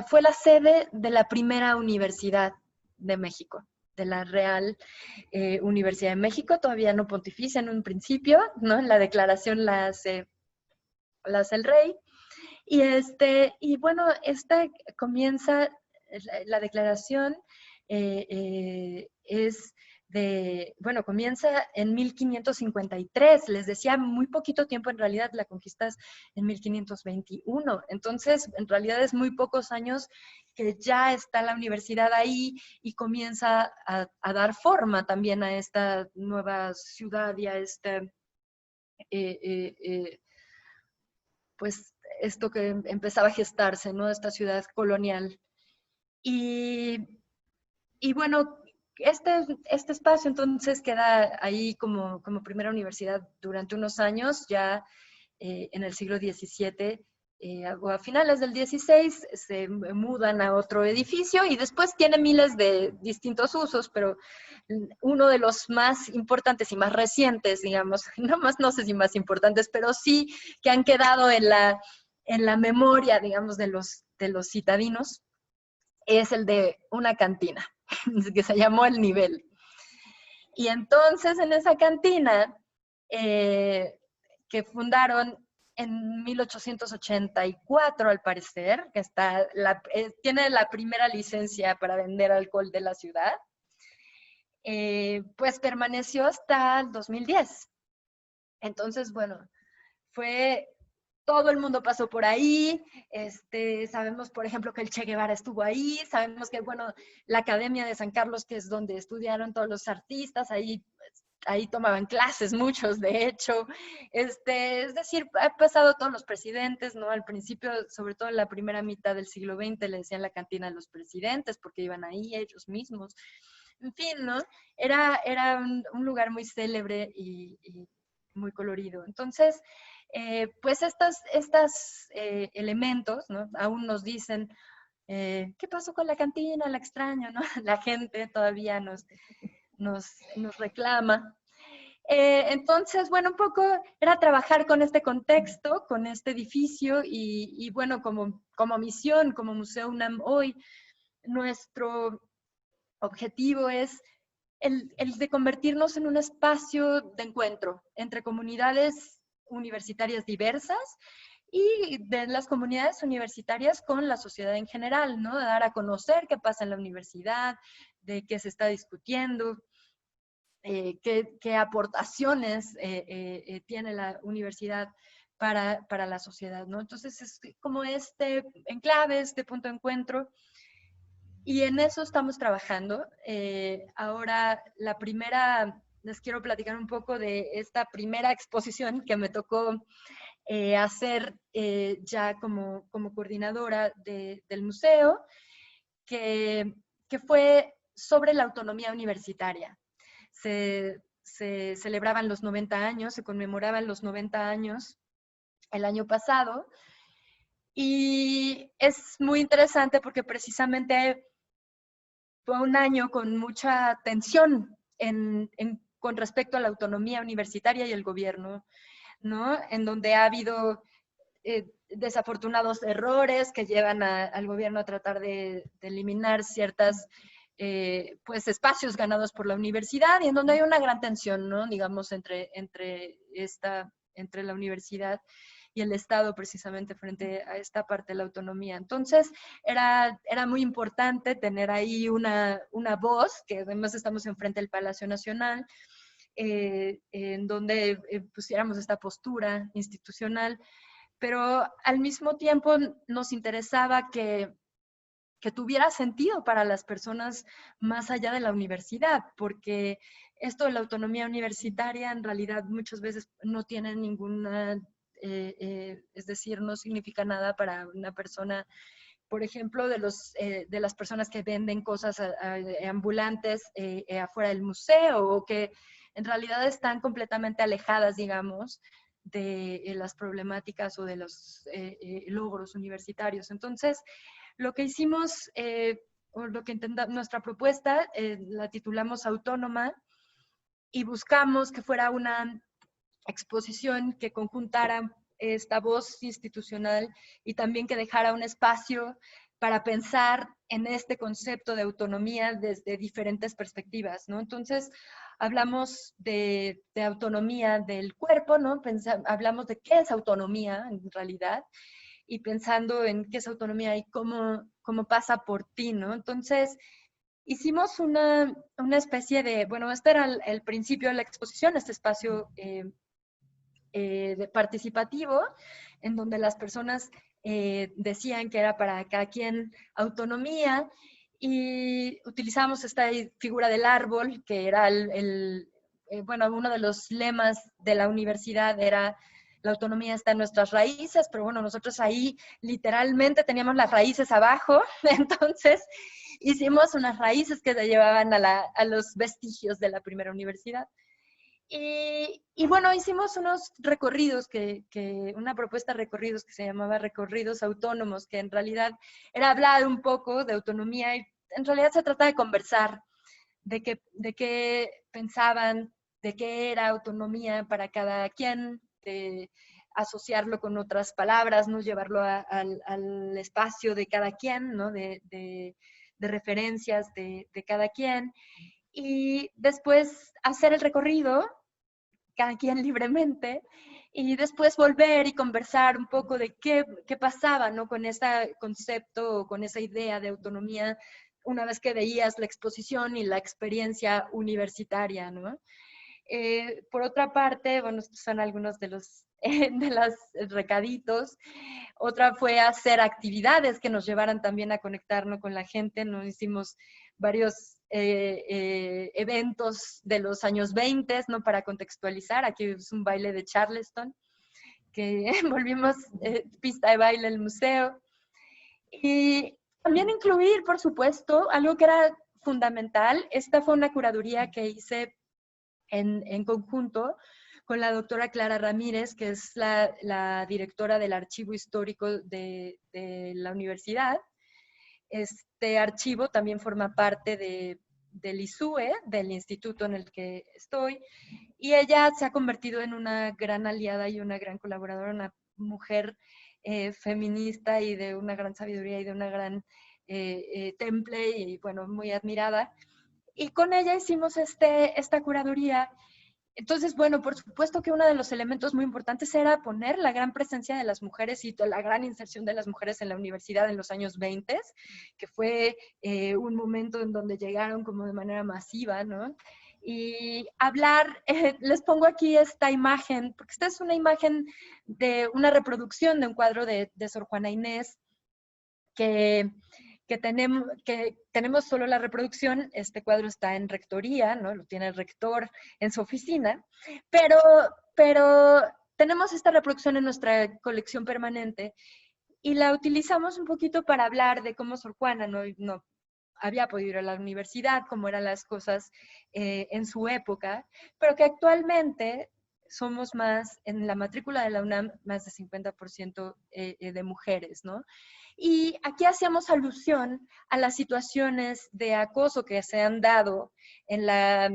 fue la sede de la primera universidad de México. la Real Universidad de México. Todavía no pontificia en un principio, ¿no? La declaración la hace el rey. Y bueno, esta comienza, la declaración es bueno, comienza en 1553, les decía, muy poquito tiempo, en realidad la conquista es en 1521, entonces en realidad es muy pocos años que ya está la universidad ahí y comienza a dar forma también a esta nueva ciudad y a pues esto que empezaba a gestarse, ¿no? Esta ciudad colonial. Y bueno, este espacio entonces queda ahí como primera universidad durante unos años, ya en el siglo XVII, o a finales del XVI, se mudan a otro edificio y después tiene miles de distintos usos, pero uno de los más importantes y más recientes, digamos, no sé si más importantes, pero sí que han quedado en la memoria, digamos, de los citadinos, es el de una cantina, que se llamó El Nivel. Y entonces en esa cantina, que fundaron en 1884, al parecer, que tiene la primera licencia para vender alcohol de la ciudad, pues permaneció hasta el 2010. Entonces, bueno, todo el mundo pasó por ahí, sabemos, por ejemplo, que el Che Guevara estuvo ahí, sabemos que, bueno, la Academia de San Carlos, que es donde estudiaron todos los artistas, ahí tomaban clases muchos, de hecho, es decir, ha pasado todos los presidentes, ¿no? Al principio, sobre todo en la primera mitad del siglo XX, le decían la cantina a los presidentes, porque iban ahí ellos mismos, en fin, ¿no? Era un lugar muy célebre y muy colorido. Entonces, pues estos elementos, ¿no? Aún nos dicen, ¿qué pasó con la cantina? La extraño, ¿no? La gente todavía nos reclama. Entonces, bueno, un poco era trabajar con este contexto, con este edificio y bueno, como misión, como Museo UNAM hoy, nuestro objetivo es el de convertirnos en un espacio de encuentro entre comunidades universitarias diversas y de las comunidades universitarias con la sociedad en general, ¿no? De dar a conocer qué pasa en la universidad, de qué se está discutiendo, qué aportaciones tiene la universidad para la sociedad, ¿no? Entonces es como este enclave, este punto de encuentro, y en eso estamos trabajando. Ahora, les quiero platicar un poco de esta primera exposición que me tocó hacer ya como coordinadora del museo, que fue sobre la autonomía universitaria. Se celebraban los 90 años, se conmemoraban los 90 años el año pasado, y es muy interesante porque precisamente fue un año con mucha tensión con respecto a la autonomía universitaria y el gobierno, ¿no? En donde ha habido desafortunados errores que llevan al gobierno a tratar de eliminar ciertas pues espacios ganados por la universidad, y en donde hay una gran tensión, ¿no? Digamos, entre la universidad y el Estado, precisamente frente a esta parte de la autonomía. Entonces, era muy importante tener ahí una voz, que además estamos enfrente del Palacio Nacional, en donde pusiéramos esta postura institucional, pero al mismo tiempo nos interesaba que tuviera sentido para las personas más allá de la universidad, porque esto de la autonomía universitaria en realidad muchas veces no tiene ninguna, es decir, no significa nada para una persona, por ejemplo, de las personas que venden cosas ambulantes afuera del museo, o que en realidad están completamente alejadas, digamos, de las problemáticas o de los logros universitarios. Entonces, lo que hicimos, o lo que nuestra propuesta, la titulamos Autónoma, y buscamos que fuera una exposición que conjuntara esta voz institucional y también que dejara un espacio para pensar en este concepto de autonomía desde diferentes perspectivas, ¿no? Entonces, hablamos de autonomía del cuerpo, ¿no? Hablamos de qué es autonomía en realidad, y pensando en qué es autonomía y cómo pasa por ti, ¿no? Entonces, hicimos una especie de, bueno, este era el principio de la exposición, este espacio de participativo, en donde las personas decían que era para cada quien autonomía, y utilizamos esta figura del árbol, que era bueno, uno de los lemas de la universidad era: la autonomía está en nuestras raíces, pero bueno, nosotros ahí literalmente teníamos las raíces abajo, entonces hicimos unas raíces que te llevaban a los vestigios de la primera universidad. Y bueno, hicimos unos recorridos, una propuesta de recorridos que se llamaba Recorridos Autónomos, que en realidad era hablar un poco de autonomía, y en realidad se trata de conversar, de qué pensaban, de qué era autonomía para cada quien, de asociarlo con otras palabras, ¿no? Llevarlo al espacio de cada quien, ¿no? De referencias de cada quien. Y después hacer el recorrido, cada quien libremente, y después volver y conversar un poco de qué pasaba, ¿no? Con ese concepto, con esa idea de autonomía, una vez que veías la exposición y la experiencia universitaria, ¿no? Por otra parte, bueno, estos son algunos de los recaditos. Otra fue hacer actividades que nos llevaran también a conectarnos con la gente. Nos hicimos varios eventos de los años 20, ¿no? Para contextualizar. Aquí es un baile de Charleston, que volvimos pista de baile el museo. Y también incluir, por supuesto, algo que era fundamental. Esta fue una curaduría que hice en conjunto con la doctora Clara Ramírez, que es la directora del archivo histórico de la universidad. Este archivo también forma parte del ISUE, del instituto en el que estoy, y ella se ha convertido en una gran aliada y una gran colaboradora, una mujer feminista y de una gran sabiduría y de una gran temple, y bueno, muy admirada. Y con ella hicimos esta curaduría. Entonces, bueno, por supuesto que uno de los elementos muy importantes era poner la gran presencia de las mujeres y la gran inserción de las mujeres en la universidad en los años 20, que fue un momento en donde llegaron como de manera masiva, ¿no? Y hablar, les pongo aquí esta imagen, porque esta es una imagen de una reproducción de un cuadro de Sor Juana Inés, que tenemos solo la reproducción. Este cuadro está en rectoría, ¿no? Lo tiene el rector en su oficina, pero tenemos esta reproducción en nuestra colección permanente, y la utilizamos un poquito para hablar de cómo Sor Juana no había podido ir a la universidad, cómo eran las cosas en su época, pero que actualmente somos más, en la matrícula de la UNAM, más de 50% de mujeres, ¿no? Y aquí hacíamos alusión a las situaciones de acoso que se han dado en la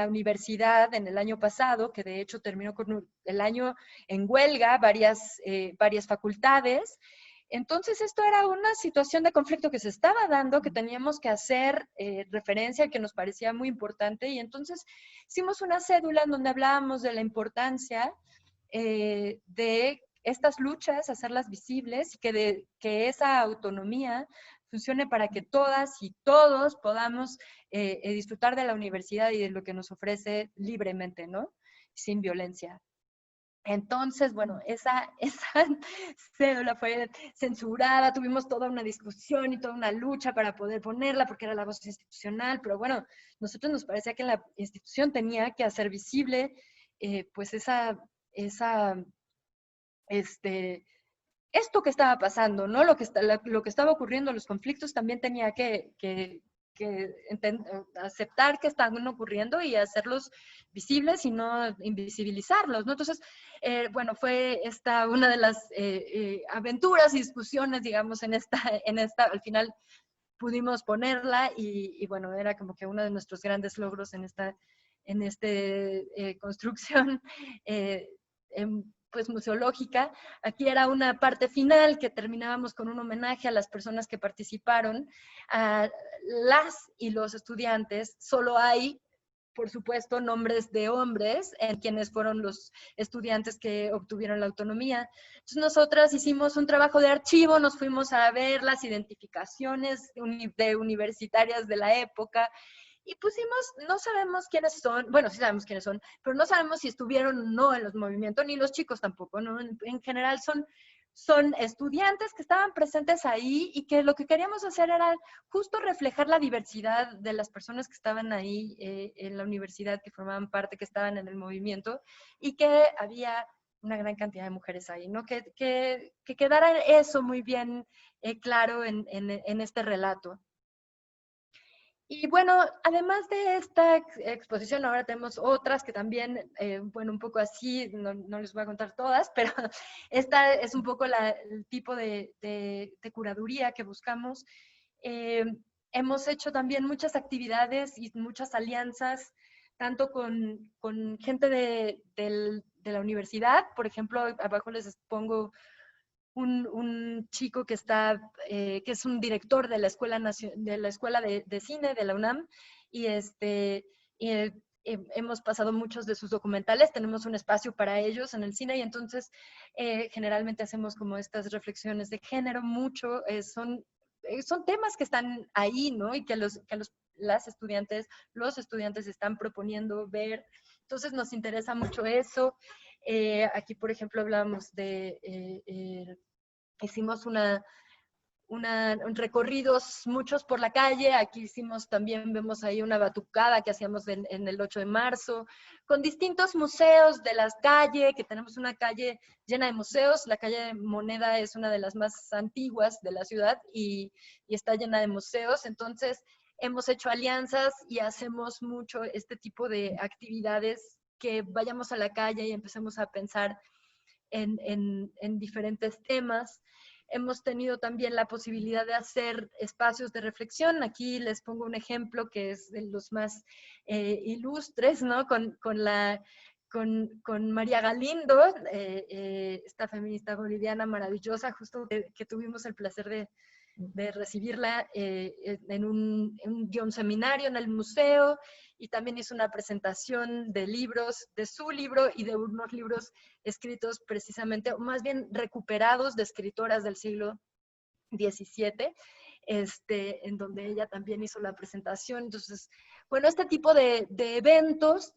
universidad en el año pasado, que de hecho terminó con el año en huelga, varias facultades. Entonces, esto era una situación de conflicto que se estaba dando, que teníamos que hacer referencia, que nos parecía muy importante, y entonces hicimos una cédula en donde hablábamos de la importancia de estas luchas, hacerlas visibles, y que esa autonomía funcione para que todas y todos podamos disfrutar de la universidad y de lo que nos ofrece libremente, ¿no? Sin violencia. Entonces, bueno, esa cédula fue censurada, tuvimos toda una discusión y toda una lucha para poder ponerla, porque era la voz institucional, pero bueno, nosotros nos parecía que la institución tenía que hacer visible, pues esto que estaba pasando, ¿no? Lo que estaba ocurriendo, los conflictos, también tenía que aceptar que estaban ocurriendo y hacerlos visibles y no invisibilizarlos, ¿no? Entonces, bueno, fue una de las aventuras y discusiones, digamos, en esta, al final pudimos ponerla, y bueno, era como que uno de nuestros grandes logros en esta construcción. pues museológica. Aquí era una parte final que terminábamos con un homenaje a las personas que participaron, a las y los estudiantes. Solo hay, por supuesto, nombres de hombres en quienes fueron los estudiantes que obtuvieron la autonomía. Entonces nosotras hicimos un trabajo de archivo, nos fuimos a ver las identificaciones de universitarias de la época, y pusimos, no sabemos quiénes son, bueno, sí sabemos quiénes son, pero no sabemos si estuvieron o no en los movimientos, ni los chicos tampoco, ¿no? En general son estudiantes que estaban presentes ahí y que lo que queríamos hacer era justo reflejar la diversidad de las personas que estaban ahí en la universidad, que formaban parte, que estaban en el movimiento, y que había una gran cantidad de mujeres ahí, ¿no? Que quedara eso muy bien claro en este relato. Y bueno, además de esta exposición, ahora tenemos otras que también, bueno, un poco así, no les voy a contar todas, pero esta es un poco el tipo de curaduría que buscamos. Hemos hecho también muchas actividades y muchas alianzas, tanto con gente de la universidad. Por ejemplo, abajo les pongo un chico que que es un director de la Escuela de Cine de la UNAM, y hemos pasado muchos de sus documentales, tenemos un espacio para ellos en el cine, y entonces generalmente hacemos como estas reflexiones de género mucho, son temas que están ahí, ¿no? Y que los estudiantes están proponiendo ver. Entonces nos interesa mucho eso. Aquí, por ejemplo, hablamos hicimos recorridos muchos por la calle. Aquí también vemos ahí una batucada que hacíamos en el 8 de marzo, con distintos museos de las calles, que tenemos una calle llena de museos. La calle Moneda es una de las más antiguas de la ciudad y está llena de museos. Entonces, hemos hecho alianzas y hacemos mucho este tipo de actividades, que vayamos a la calle y empecemos a pensar en diferentes temas. Hemos tenido también la posibilidad de hacer espacios de reflexión. Aquí les pongo un ejemplo que es de los más ilustres, ¿no? Con María Galindo, esta feminista boliviana maravillosa, justo que tuvimos el placer de recibirla en un guión seminario en el museo, y también hizo una presentación de libros, de su libro y de unos libros escritos precisamente, o más bien recuperados, de escritoras del siglo XVII, en donde ella también hizo la presentación. Entonces, bueno, este tipo de eventos.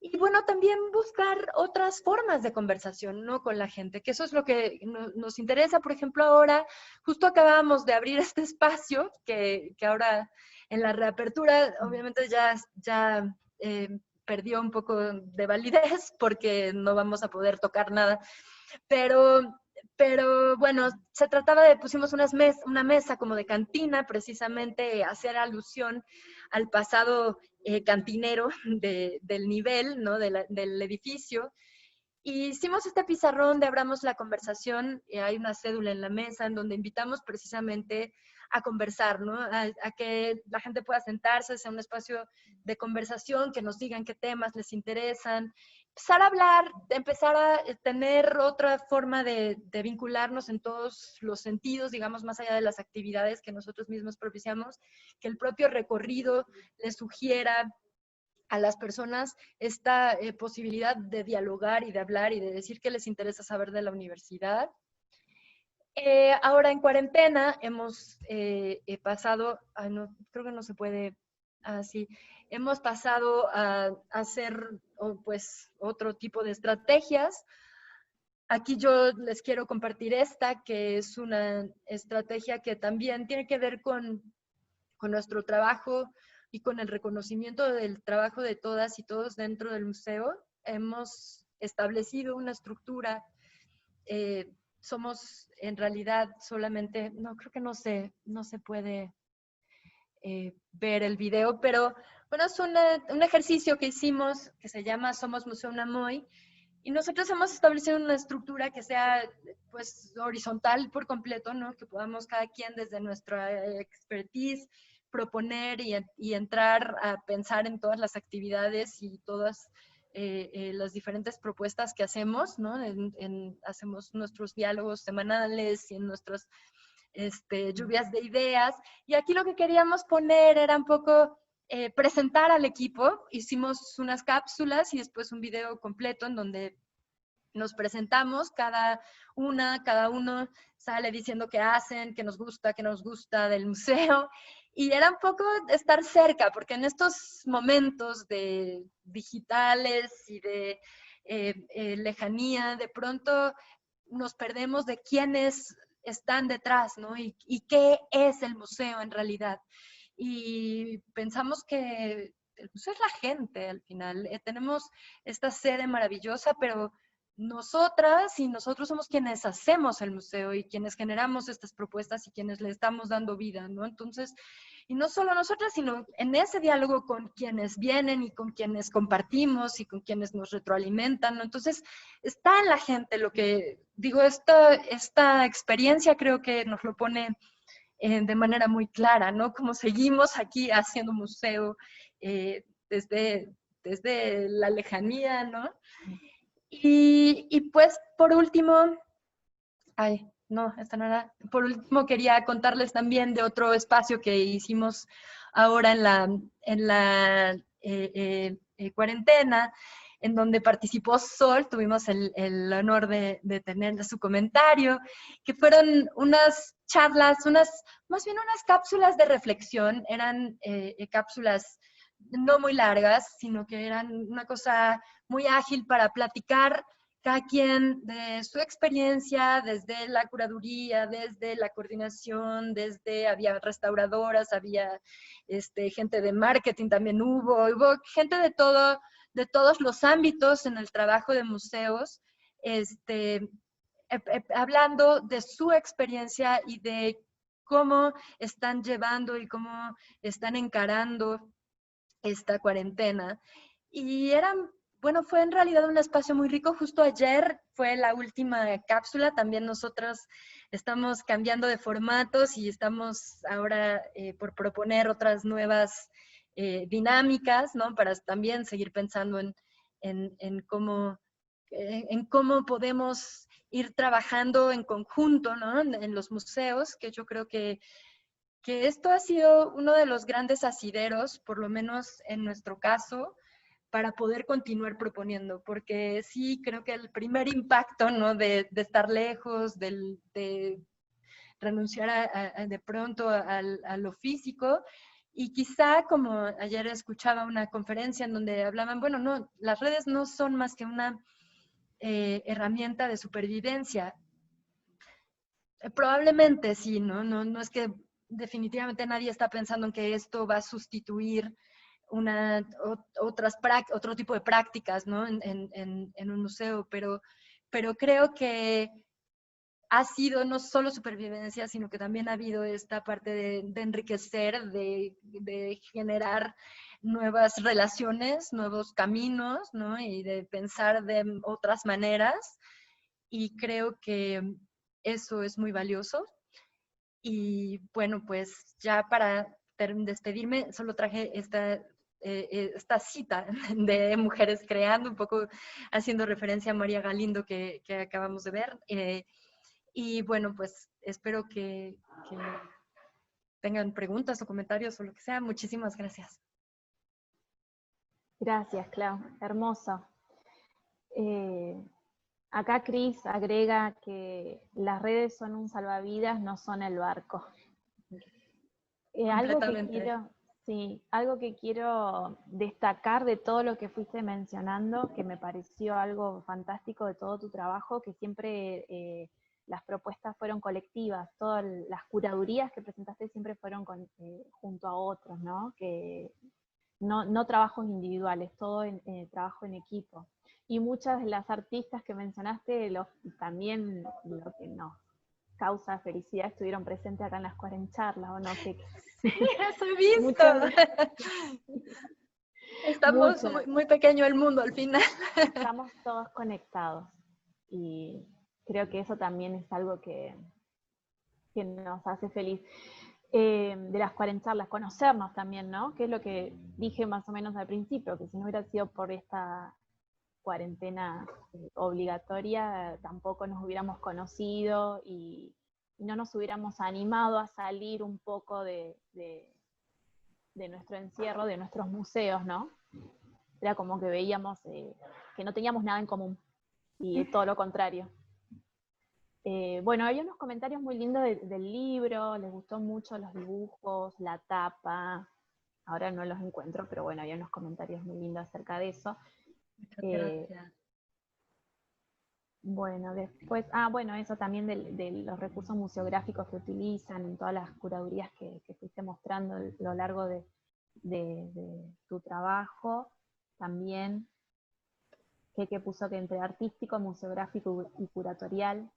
Y bueno, también buscar otras formas de conversación, ¿no? Con la gente, que eso es lo que nos interesa. Por ejemplo, ahora justo acabamos de abrir este espacio que ahora en la reapertura obviamente ya perdió un poco de validez porque no vamos a poder tocar nada. Pero bueno, se trataba pusimos una mesa como de cantina, precisamente hacer alusión al pasado cantinero del nivel, ¿no? Del edificio. Y hicimos este pizarrón de abramos la conversación, hay una cédula en la mesa en donde invitamos precisamente a conversar, ¿no? A que la gente pueda sentarse, sea un espacio de conversación, que nos digan qué temas les interesan, empezar a hablar, empezar a tener otra forma de vincularnos en todos los sentidos, digamos, más allá de las actividades que nosotros mismos propiciamos, que el propio recorrido les sugiera a las personas esta posibilidad de dialogar y de hablar y de decir qué les interesa saber de la universidad. Ahora en cuarentena hemos pasado, no, creo que no se puede así, hemos pasado a hacer pues otro tipo de estrategias. Aquí yo les quiero compartir esta, que es una estrategia que también tiene que ver con nuestro trabajo y con el reconocimiento del trabajo de todas y todos dentro del museo. Hemos establecido una estructura. Somos en realidad solamente, no, creo que no se puede ver el video, pero bueno, es un ejercicio que hicimos que se llama Somos Museo Namoy, y nosotros hemos establecido una estructura que sea pues horizontal por completo, ¿no? Que podamos cada quien desde nuestra expertise proponer y entrar a pensar en todas las actividades y todas las diferentes propuestas que hacemos, ¿no? Hacemos nuestros diálogos semanales y en nuestras lluvias de ideas. Y aquí lo que queríamos poner era un poco presentar al equipo. Hicimos unas cápsulas y después un video completo en donde nos presentamos, cada uno sale diciendo qué hacen, qué nos gusta del museo, y era un poco estar cerca, porque en estos momentos de digitales y de lejanía, de pronto nos perdemos de quiénes están detrás, ¿no? Y qué es el museo en realidad. Y pensamos que el museo es la gente al final. Tenemos esta sede maravillosa, pero nosotras y nosotros somos quienes hacemos el museo y quienes generamos estas propuestas y quienes le estamos dando vida, ¿no? Entonces, y no solo nosotras, sino en ese diálogo con quienes vienen y con quienes compartimos y con quienes nos retroalimentan, ¿no? Entonces, está en la gente lo que, digo, esta experiencia creo que nos lo pone de manera muy clara, ¿no? Como seguimos aquí haciendo museo desde la lejanía, ¿no? Y pues, por último, esta no era. Por último, quería contarles también de otro espacio que hicimos ahora en la cuarentena, en donde participó Sol. Tuvimos el honor de tener su comentario, que fueron unas charlas, más bien unas cápsulas de reflexión. Eran cápsulas no muy largas, sino que eran una cosa muy ágil para platicar cada quien de su experiencia, desde la curaduría, desde la coordinación, había restauradoras, había gente de marketing también hubo gente de todos los ámbitos en el trabajo de museos, hablando de su experiencia y de cómo están llevando y cómo están encarando esta cuarentena. Y fue en realidad un espacio muy rico. Justo ayer fue la última cápsula. También nosotros estamos cambiando de formatos y estamos ahora por proponer otras nuevas dinámicas, ¿no? Para también seguir pensando en cómo podemos ir trabajando en conjunto, ¿no? En los museos, que yo creo que esto ha sido uno de los grandes asideros, por lo menos en nuestro caso, para poder continuar proponiendo, porque sí creo que el primer impacto, ¿no? de estar lejos, de renunciar de pronto a lo físico, y quizá como ayer escuchaba una conferencia en donde hablaban, bueno, no, las redes no son más que una herramienta de supervivencia. Probablemente sí, ¿no? No es que definitivamente nadie está pensando en que esto va a sustituir otro tipo de prácticas, ¿no? en un museo, pero creo que ha sido no solo supervivencia, sino que también ha habido esta parte de enriquecer, de generar nuevas relaciones, nuevos caminos, ¿no? Y de pensar de otras maneras. Y creo que eso es muy valioso. Y bueno, pues ya para despedirme, solo traje esta cita de Mujeres Creando, un poco haciendo referencia a María Galindo que acabamos de ver. Y bueno, pues espero que tengan preguntas o comentarios o lo que sea. Muchísimas gracias. Gracias, Clau. Hermoso. Acá Cris agrega que las redes son un salvavidas, no son el barco. Algo que quiero destacar de todo lo que fuiste mencionando, que me pareció algo fantástico de todo tu trabajo, que siempre las propuestas fueron colectivas, todas las curadurías que presentaste siempre fueron junto a otros, ¿no? Que no trabajos individuales, todo trabajo en equipo. Y muchas de las artistas que mencionaste, también lo que nos causa felicidad estuvieron presentes acá en las Cuarencharlas, ¿o no? Sí, eso he visto. Estamos muy pequeño el mundo al final. Estamos todos conectados y creo que eso también es algo que nos hace feliz. De las Cuarencharlas, conocernos también, ¿no? Que es lo que dije más o menos al principio, que si no hubiera sido por esta cuarentena obligatoria tampoco nos hubiéramos conocido y no nos hubiéramos animado a salir un poco de nuestro encierro, de nuestros museos, ¿no? Era como que veíamos que no teníamos nada en común, y todo lo contrario. Bueno, había unos comentarios muy lindos del libro, les gustó mucho los dibujos, la tapa, ahora no los encuentro, pero bueno, había unos comentarios muy lindos acerca de eso. Muchas gracias. Bueno, después, bueno, eso también de los recursos museográficos que utilizan en todas las curadurías que fuiste mostrando a lo largo de tu trabajo. También que puso que entre artístico, museográfico y curatorial.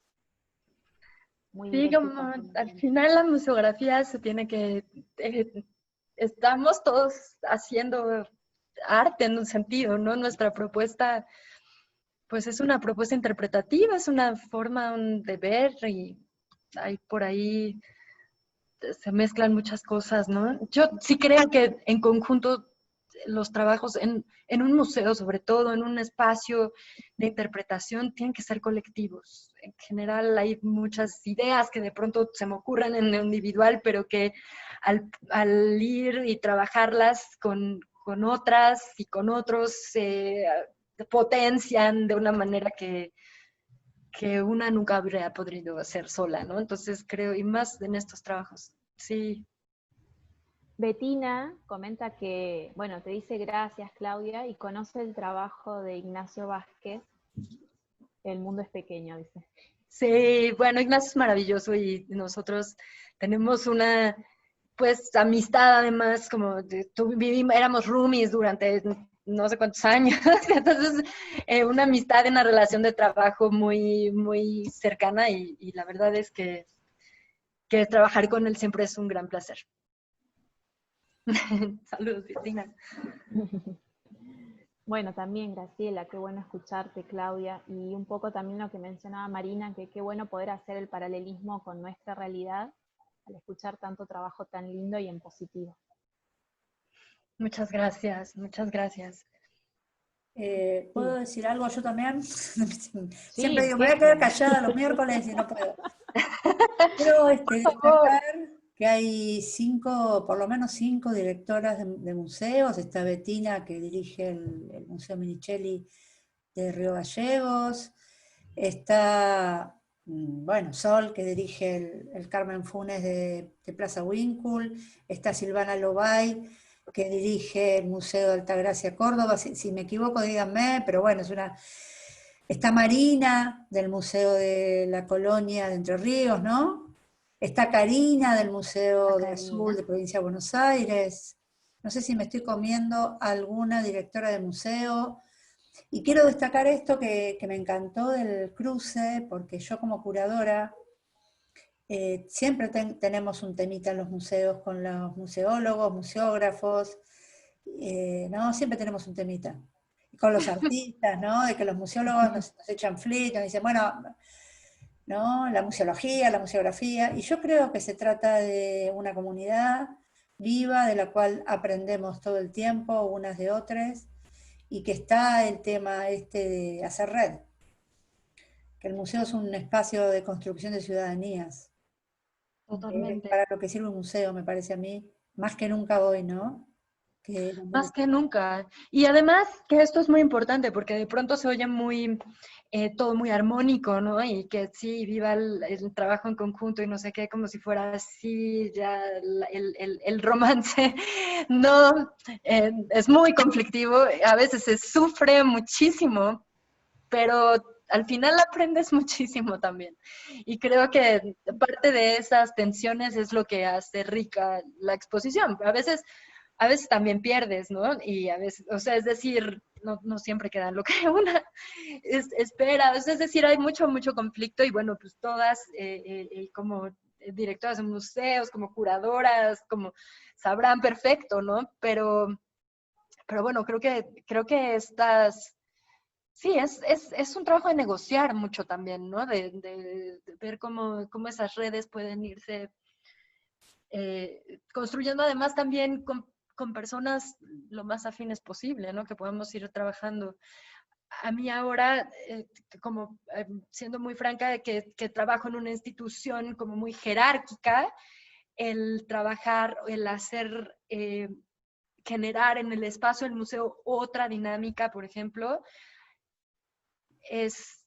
Muy Sí, como al final la museografía se tiene que... estamos todos haciendo arte en un sentido, ¿no? Nuestra propuesta, pues es una propuesta interpretativa, es una forma de ver y hay por ahí se mezclan muchas cosas, ¿no? Yo sí creo que en conjunto los trabajos en un museo, sobre todo en un espacio de interpretación, tienen que ser colectivos. En general hay muchas ideas que de pronto se me ocurren en lo individual, pero que al ir y trabajarlas con otras y con otros se potencian de una manera que una nunca habría podido hacer sola, ¿no? Entonces creo, y más en estos trabajos, sí. Betina comenta que, bueno, te dice gracias, Claudia, y conoce el trabajo de Ignacio Vázquez, El mundo es pequeño, dice. Sí, bueno, Ignacio es maravilloso y nosotros tenemos una, pues, amistad además, como éramos roomies durante no sé cuántos años, entonces una amistad, una relación de trabajo muy, muy cercana y la verdad es que trabajar con él siempre es un gran placer. Saludos, Virginia. Bueno, también Graciela, qué bueno escucharte, Claudia, y un poco también lo que mencionaba Marina, que qué bueno poder hacer el paralelismo con nuestra realidad al escuchar tanto trabajo tan lindo y en positivo. Muchas gracias, muchas gracias. ¿Puedo decir algo yo también? Siempre Sí, digo, me voy a quedar callada los miércoles y no puedo. Quiero destacar que hay por lo menos cinco directoras de museos. Está Bettina, que dirige el Museo Minichelli de Río Gallegos. Está, bueno, Sol, que dirige el Carmen Funes de Plaza Winkle. Está Silvana Lobay, que dirige el Museo de Altagracia Córdoba. Si me equivoco, díganme, pero bueno, Está Marina, del Museo de la Colonia de Entre Ríos, ¿no? Está Karina, del Museo de Azul de Provincia de Buenos Aires. No sé si me estoy comiendo alguna directora de museo. Y quiero destacar esto que me encantó del cruce, porque yo como curadora siempre tenemos un temita en los museos con los museólogos, museógrafos, ¿no? Siempre tenemos un temita. Y con los artistas, ¿no? De que los museólogos nos echan flit, nos dicen, bueno, ¿no? La museología, la museografía, y yo creo que se trata de una comunidad viva de la cual aprendemos todo el tiempo, unas de otras, y que está el tema de hacer red, que el museo es un espacio de construcción de ciudadanías. Totalmente. Para lo que sirve un museo, me parece a mí, más que nunca hoy, ¿no? Más que nunca. Y además que esto es muy importante porque de pronto se oye muy, todo muy armónico, ¿no? Y que sí, viva el trabajo en conjunto y no sé qué, como si fuera así ya el romance. No, es muy conflictivo, a veces se sufre muchísimo, pero al final aprendes muchísimo también. Y creo que parte de esas tensiones es lo que hace rica la exposición. A veces también pierdes, ¿no? Y a veces, o sea, es decir, no siempre queda lo que una espera. O sea, es decir, hay mucho, mucho conflicto y bueno, pues todas como directoras de museos, como curadoras, como sabrán perfecto, ¿no? Pero bueno, creo que estas... Sí, es un trabajo de negociar mucho también, ¿no? De ver cómo esas redes pueden irse construyendo además también con personas lo más afines posible, ¿no? Que podamos ir trabajando. a mí ahora, como siendo muy franca, de que trabajo en una institución como muy jerárquica, el trabajar, el hacer, generar en el espacio del museo otra dinámica, por ejemplo, es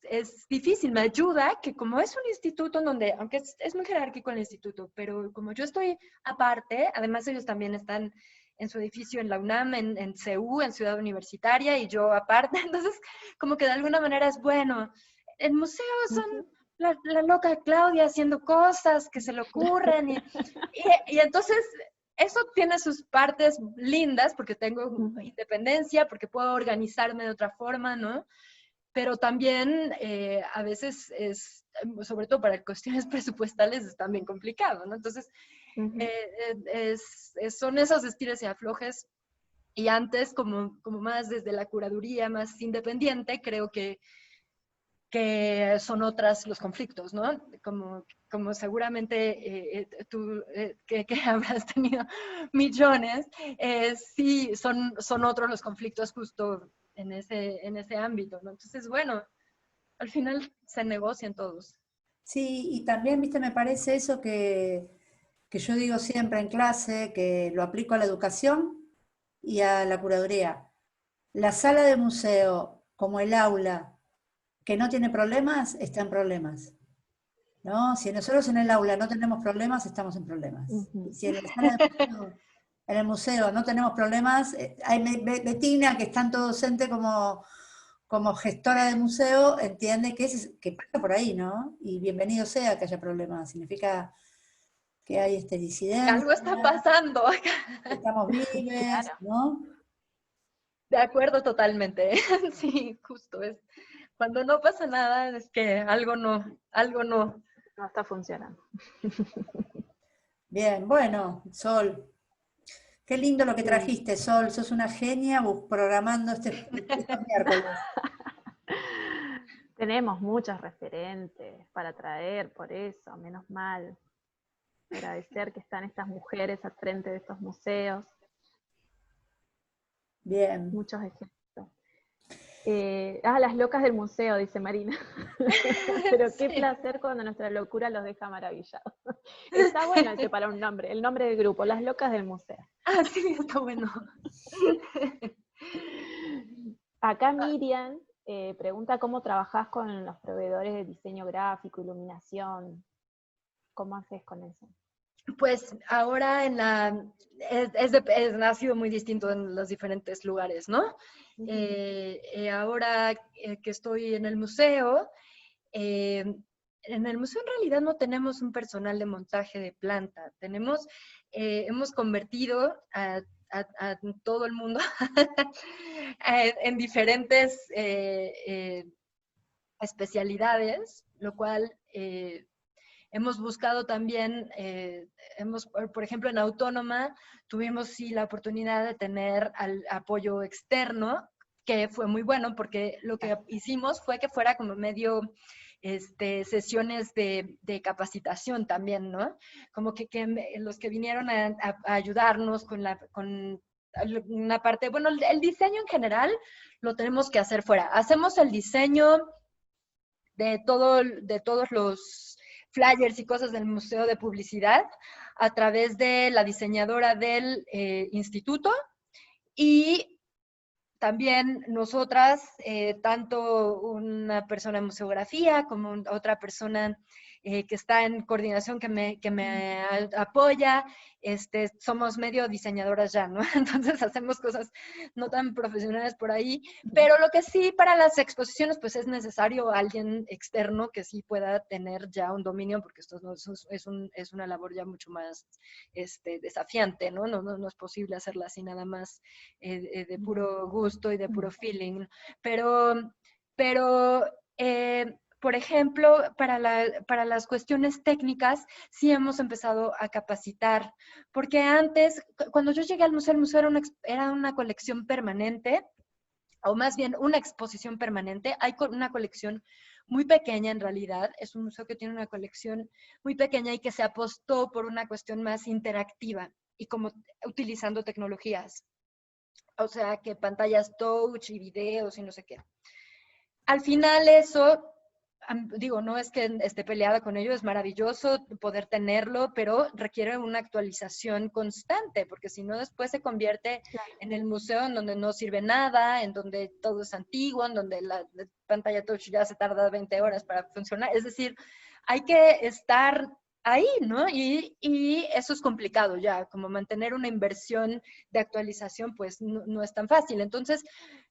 difícil. Me ayuda que como es un instituto en donde, aunque es muy jerárquico el instituto, pero como yo estoy aparte, además ellos también están en su edificio en la UNAM, en CU, en Ciudad Universitaria, y yo aparte, entonces como que de alguna manera es bueno. El museo son la loca Claudia haciendo cosas que se le ocurren, y entonces eso tiene sus partes lindas, porque tengo independencia, porque puedo organizarme de otra forma, ¿no? Pero también a veces es, sobre todo para cuestiones presupuestales, es también complicado, ¿no? Entonces, son esos estires y aflojes. Y antes, como más desde la curaduría, más independiente, creo que son otras los conflictos, ¿no? Como seguramente tú, que habrás tenido millones, sí, son otros los conflictos justo en ese ámbito, ¿no? Entonces, bueno, al final se negocian todos. Sí, y también, viste, me parece eso que yo digo siempre en clase, que lo aplico a la educación y a la curaduría. La sala de museo, como el aula, que no tiene problemas, está en problemas, ¿no? Si nosotros en el aula no tenemos problemas, estamos en problemas. Si en la sala de museo, en el museo no tenemos problemas, hay Betina, que es tanto docente como gestora de museo, entiende que pasa por ahí, ¿no? Y bienvenido sea que haya problemas. Significa que hay disidencia, Algo está pasando. que estamos vives, Claro. ¿no? De acuerdo totalmente. Sí, justo es. Cuando no pasa nada es que algo no. No está funcionando. Bien, bueno, Sol. Qué lindo lo que trajiste, Sol. Sos una genia programando estos miércoles. Tenemos muchos referentes para traer, por eso, menos mal. Agradecer que están estas mujeres al frente de estos museos. Bien. Muchos ejemplos. Las locas del museo, dice Marina. Pero qué Sí. placer cuando nuestra locura los deja maravillados. Está bueno ese para un nombre, el nombre del grupo, las locas del museo. Ah, sí, está bueno. Acá Miriam pregunta cómo trabajás con los proveedores de diseño gráfico, iluminación. ¿Cómo haces con eso? Pues ahora ha sido muy distinto en los diferentes lugares, ¿no? Ahora que estoy en el museo en el museo en realidad no tenemos un personal de montaje de planta. Hemos convertido a todo el mundo en diferentes especialidades, lo cual hemos buscado también, por ejemplo, en Autónoma tuvimos sí la oportunidad de tener apoyo externo, que fue muy bueno porque lo que hicimos fue que fuera como medio sesiones de capacitación también, ¿no? Como que los que vinieron a ayudarnos con una parte, bueno, el diseño en general lo tenemos que hacer fuera. Hacemos el diseño de todos los flyers y cosas del Museo de Publicidad a través de la diseñadora del instituto y también nosotras, tanto una persona en museografía como otra persona que está en coordinación que me apoya, somos medio diseñadoras ya, ¿no? Entonces hacemos cosas no tan profesionales por ahí, pero lo que sí para las exposiciones pues es necesario alguien externo que sí pueda tener ya un dominio, porque esto es una labor ya mucho más desafiante, ¿no? No es posible hacerla así nada más de puro gusto y de puro feeling, pero por ejemplo, para las cuestiones técnicas, sí hemos empezado a capacitar, porque antes, cuando yo llegué al museo era una colección permanente, o más bien una exposición permanente. Hay una colección muy pequeña en realidad, es un museo que tiene una colección muy pequeña y que se apostó por una cuestión más interactiva y como utilizando tecnologías. O sea, que pantallas touch y videos y no sé qué. al final eso, digo, no es que esté peleada con ello, es maravilloso poder tenerlo, pero requiere una actualización constante, porque si no después se convierte en el museo en donde no sirve nada, en donde todo es antiguo, en donde la pantalla touch ya se tarda 20 horas para funcionar. Es decir, hay que estar ahí, ¿no? Y eso es complicado ya, como mantener una inversión de actualización, pues no es tan fácil. Entonces,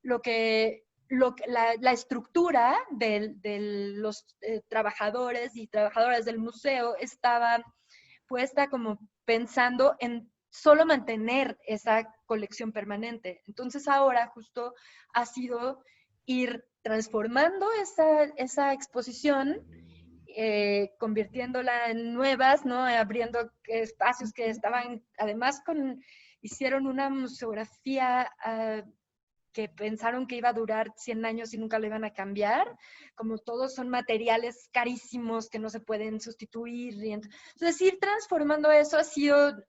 la estructura de los trabajadores y trabajadoras del museo estaba puesta como pensando en solo mantener esa colección permanente. Entonces ahora justo ha sido ir transformando esa exposición, convirtiéndola en nuevas, ¿no? Abriendo espacios que estaban, además hicieron una museografía que pensaron que iba a durar 100 años y nunca lo iban a cambiar, como todos son materiales carísimos que no se pueden sustituir. Entonces, ir transformando eso ha sido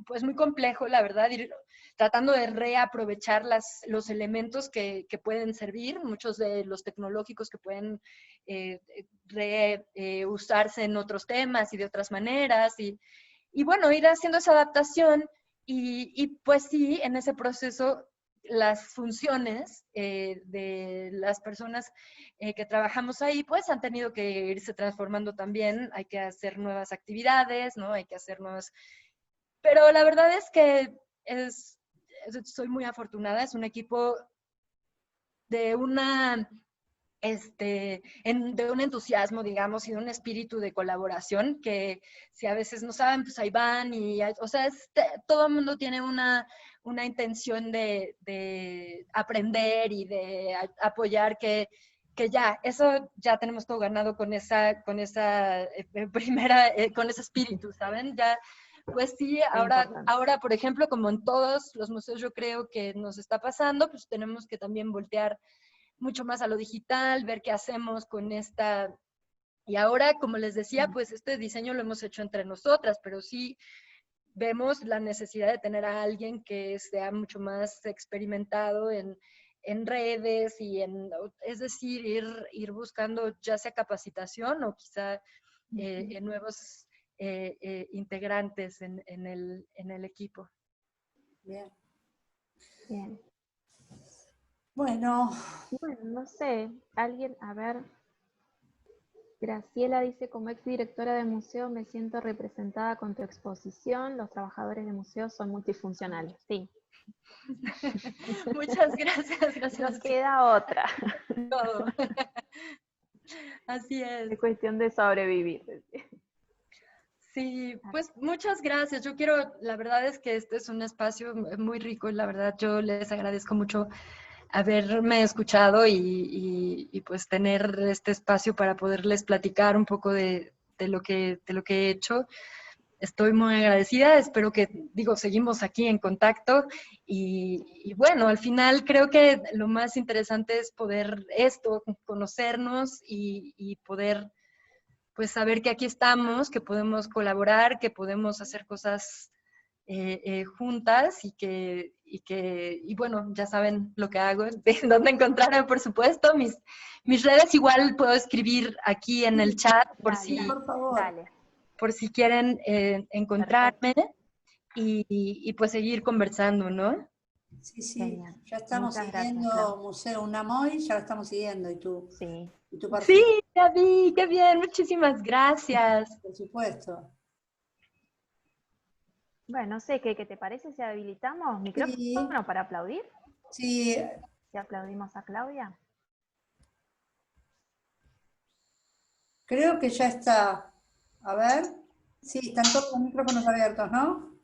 pues muy complejo, la verdad, ir tratando de reaprovechar los elementos que pueden servir, muchos de los tecnológicos que pueden usarse en otros temas y de otras maneras, y bueno, ir haciendo esa adaptación y pues sí, en ese proceso las funciones de las personas que trabajamos ahí, pues han tenido que irse transformando también, hay que hacer nuevas actividades, ¿no? Hay que hacer nuevas... Pero la verdad es que soy muy afortunada, es un equipo de de un entusiasmo, digamos, y de un espíritu de colaboración que si a veces no saben, pues ahí van o sea, todo el mundo tiene una intención de aprender y de apoyar eso ya tenemos todo ganado con esa con ese espíritu, ¿saben? Ya, pues sí, ahora, por ejemplo, como en todos los museos yo creo que nos está pasando, pues tenemos que también voltear mucho más a lo digital, ver qué hacemos con esta... Y ahora, como les decía, pues este diseño lo hemos hecho entre nosotras, pero sí vemos la necesidad de tener a alguien que sea mucho más experimentado en redes es decir, ir buscando ya sea capacitación o quizá en nuevos integrantes en el equipo. Bien. Bien. Bueno, No sé, alguien, a ver, Graciela dice, como exdirectora de museo me siento representada con tu exposición, los trabajadores de museo son multifuncionales. Sí. Muchas gracias, gracias. No queda otra. Todo. Así es. Es cuestión de sobrevivir. Sí, pues muchas gracias. La verdad es que este es un espacio muy rico, la verdad yo les agradezco mucho haberme escuchado y pues tener este espacio para poderles platicar un poco de lo que he hecho. Estoy muy agradecida, espero seguimos aquí en contacto y bueno, al final creo que lo más interesante es poder conocernos y poder pues saber que aquí estamos, que podemos colaborar, que podemos hacer cosas juntas y bueno, ya saben lo que hago, de dónde encontrarme, por supuesto. Mis redes igual puedo escribir aquí en el chat por favor. por si quieren encontrarme y pues seguir conversando, ¿no? Sí, sí, Genial. ya estamos Muchas siguiendo gracias, Clau. Museo Unamoy, ya lo estamos siguiendo, y tu perfil, Sí, ya vi, qué bien, muchísimas gracias. por supuesto. Bueno, no sé, ¿qué te parece si habilitamos micrófono para aplaudir? Sí. Si aplaudimos a Claudia. Creo que ya está. A ver. Sí, están todos los micrófonos abiertos, ¿no?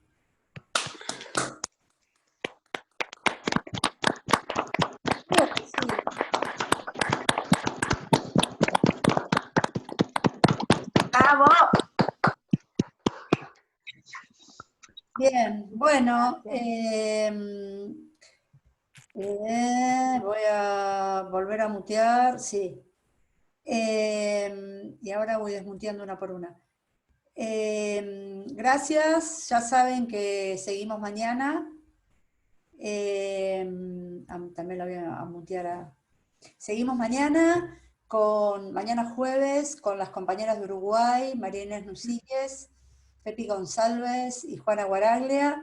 Creo que sí. ¡Bravo! Bien, bueno, voy a volver a mutear, sí. Y ahora voy desmuteando una por una. Gracias, ya saben que seguimos mañana. También la voy a mutear Seguimos mañana jueves, con las compañeras de Uruguay, María Inés Nucíguez, Pepi González y Juana Guaraglia,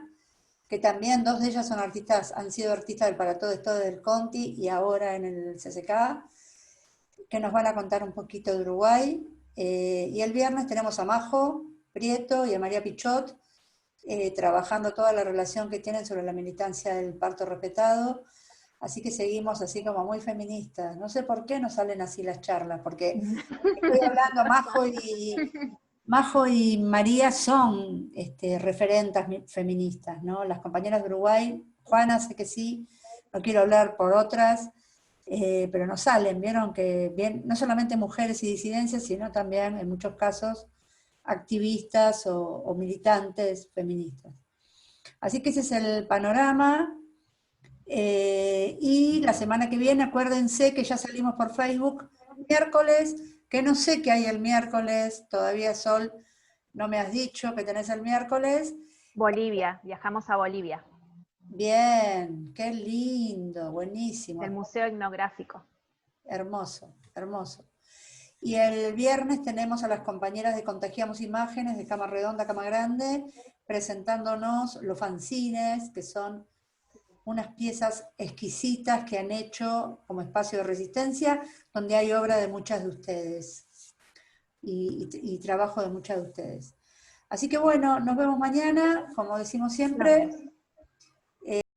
que también dos de ellas son artistas, han sido artistas del Para Todo Esto del Conti y ahora en el CCK, que nos van a contar un poquito de Uruguay. Y el viernes tenemos a Majo Prieto y a María Pichot, trabajando toda la relación que tienen sobre la militancia del parto respetado. Así que seguimos así como muy feministas. No sé por qué no salen así las charlas, porque estoy hablando, Majo y María son referentes feministas, ¿no? Las compañeras de Uruguay, Juana sé que sí, no quiero hablar por otras, pero no salen, vieron que bien, no solamente mujeres y disidencias, sino también en muchos casos activistas o militantes feministas. Así que ese es el panorama. Y la semana que viene, acuérdense que ya salimos por Facebook, miércoles, que no sé qué hay el miércoles, todavía Sol, no me has dicho que tenés el miércoles. Bolivia, viajamos a Bolivia. Bien, qué lindo, buenísimo. El Museo Etnográfico. Hermoso, hermoso. Y el viernes tenemos a las compañeras de Contagiamos Imágenes, de Cama Redonda, Cama Grande, presentándonos los fanzines, que son unas piezas exquisitas que han hecho como espacio de resistencia, donde hay obra de muchas de ustedes y trabajo de muchas de ustedes. Así que bueno, nos vemos mañana, como decimos siempre,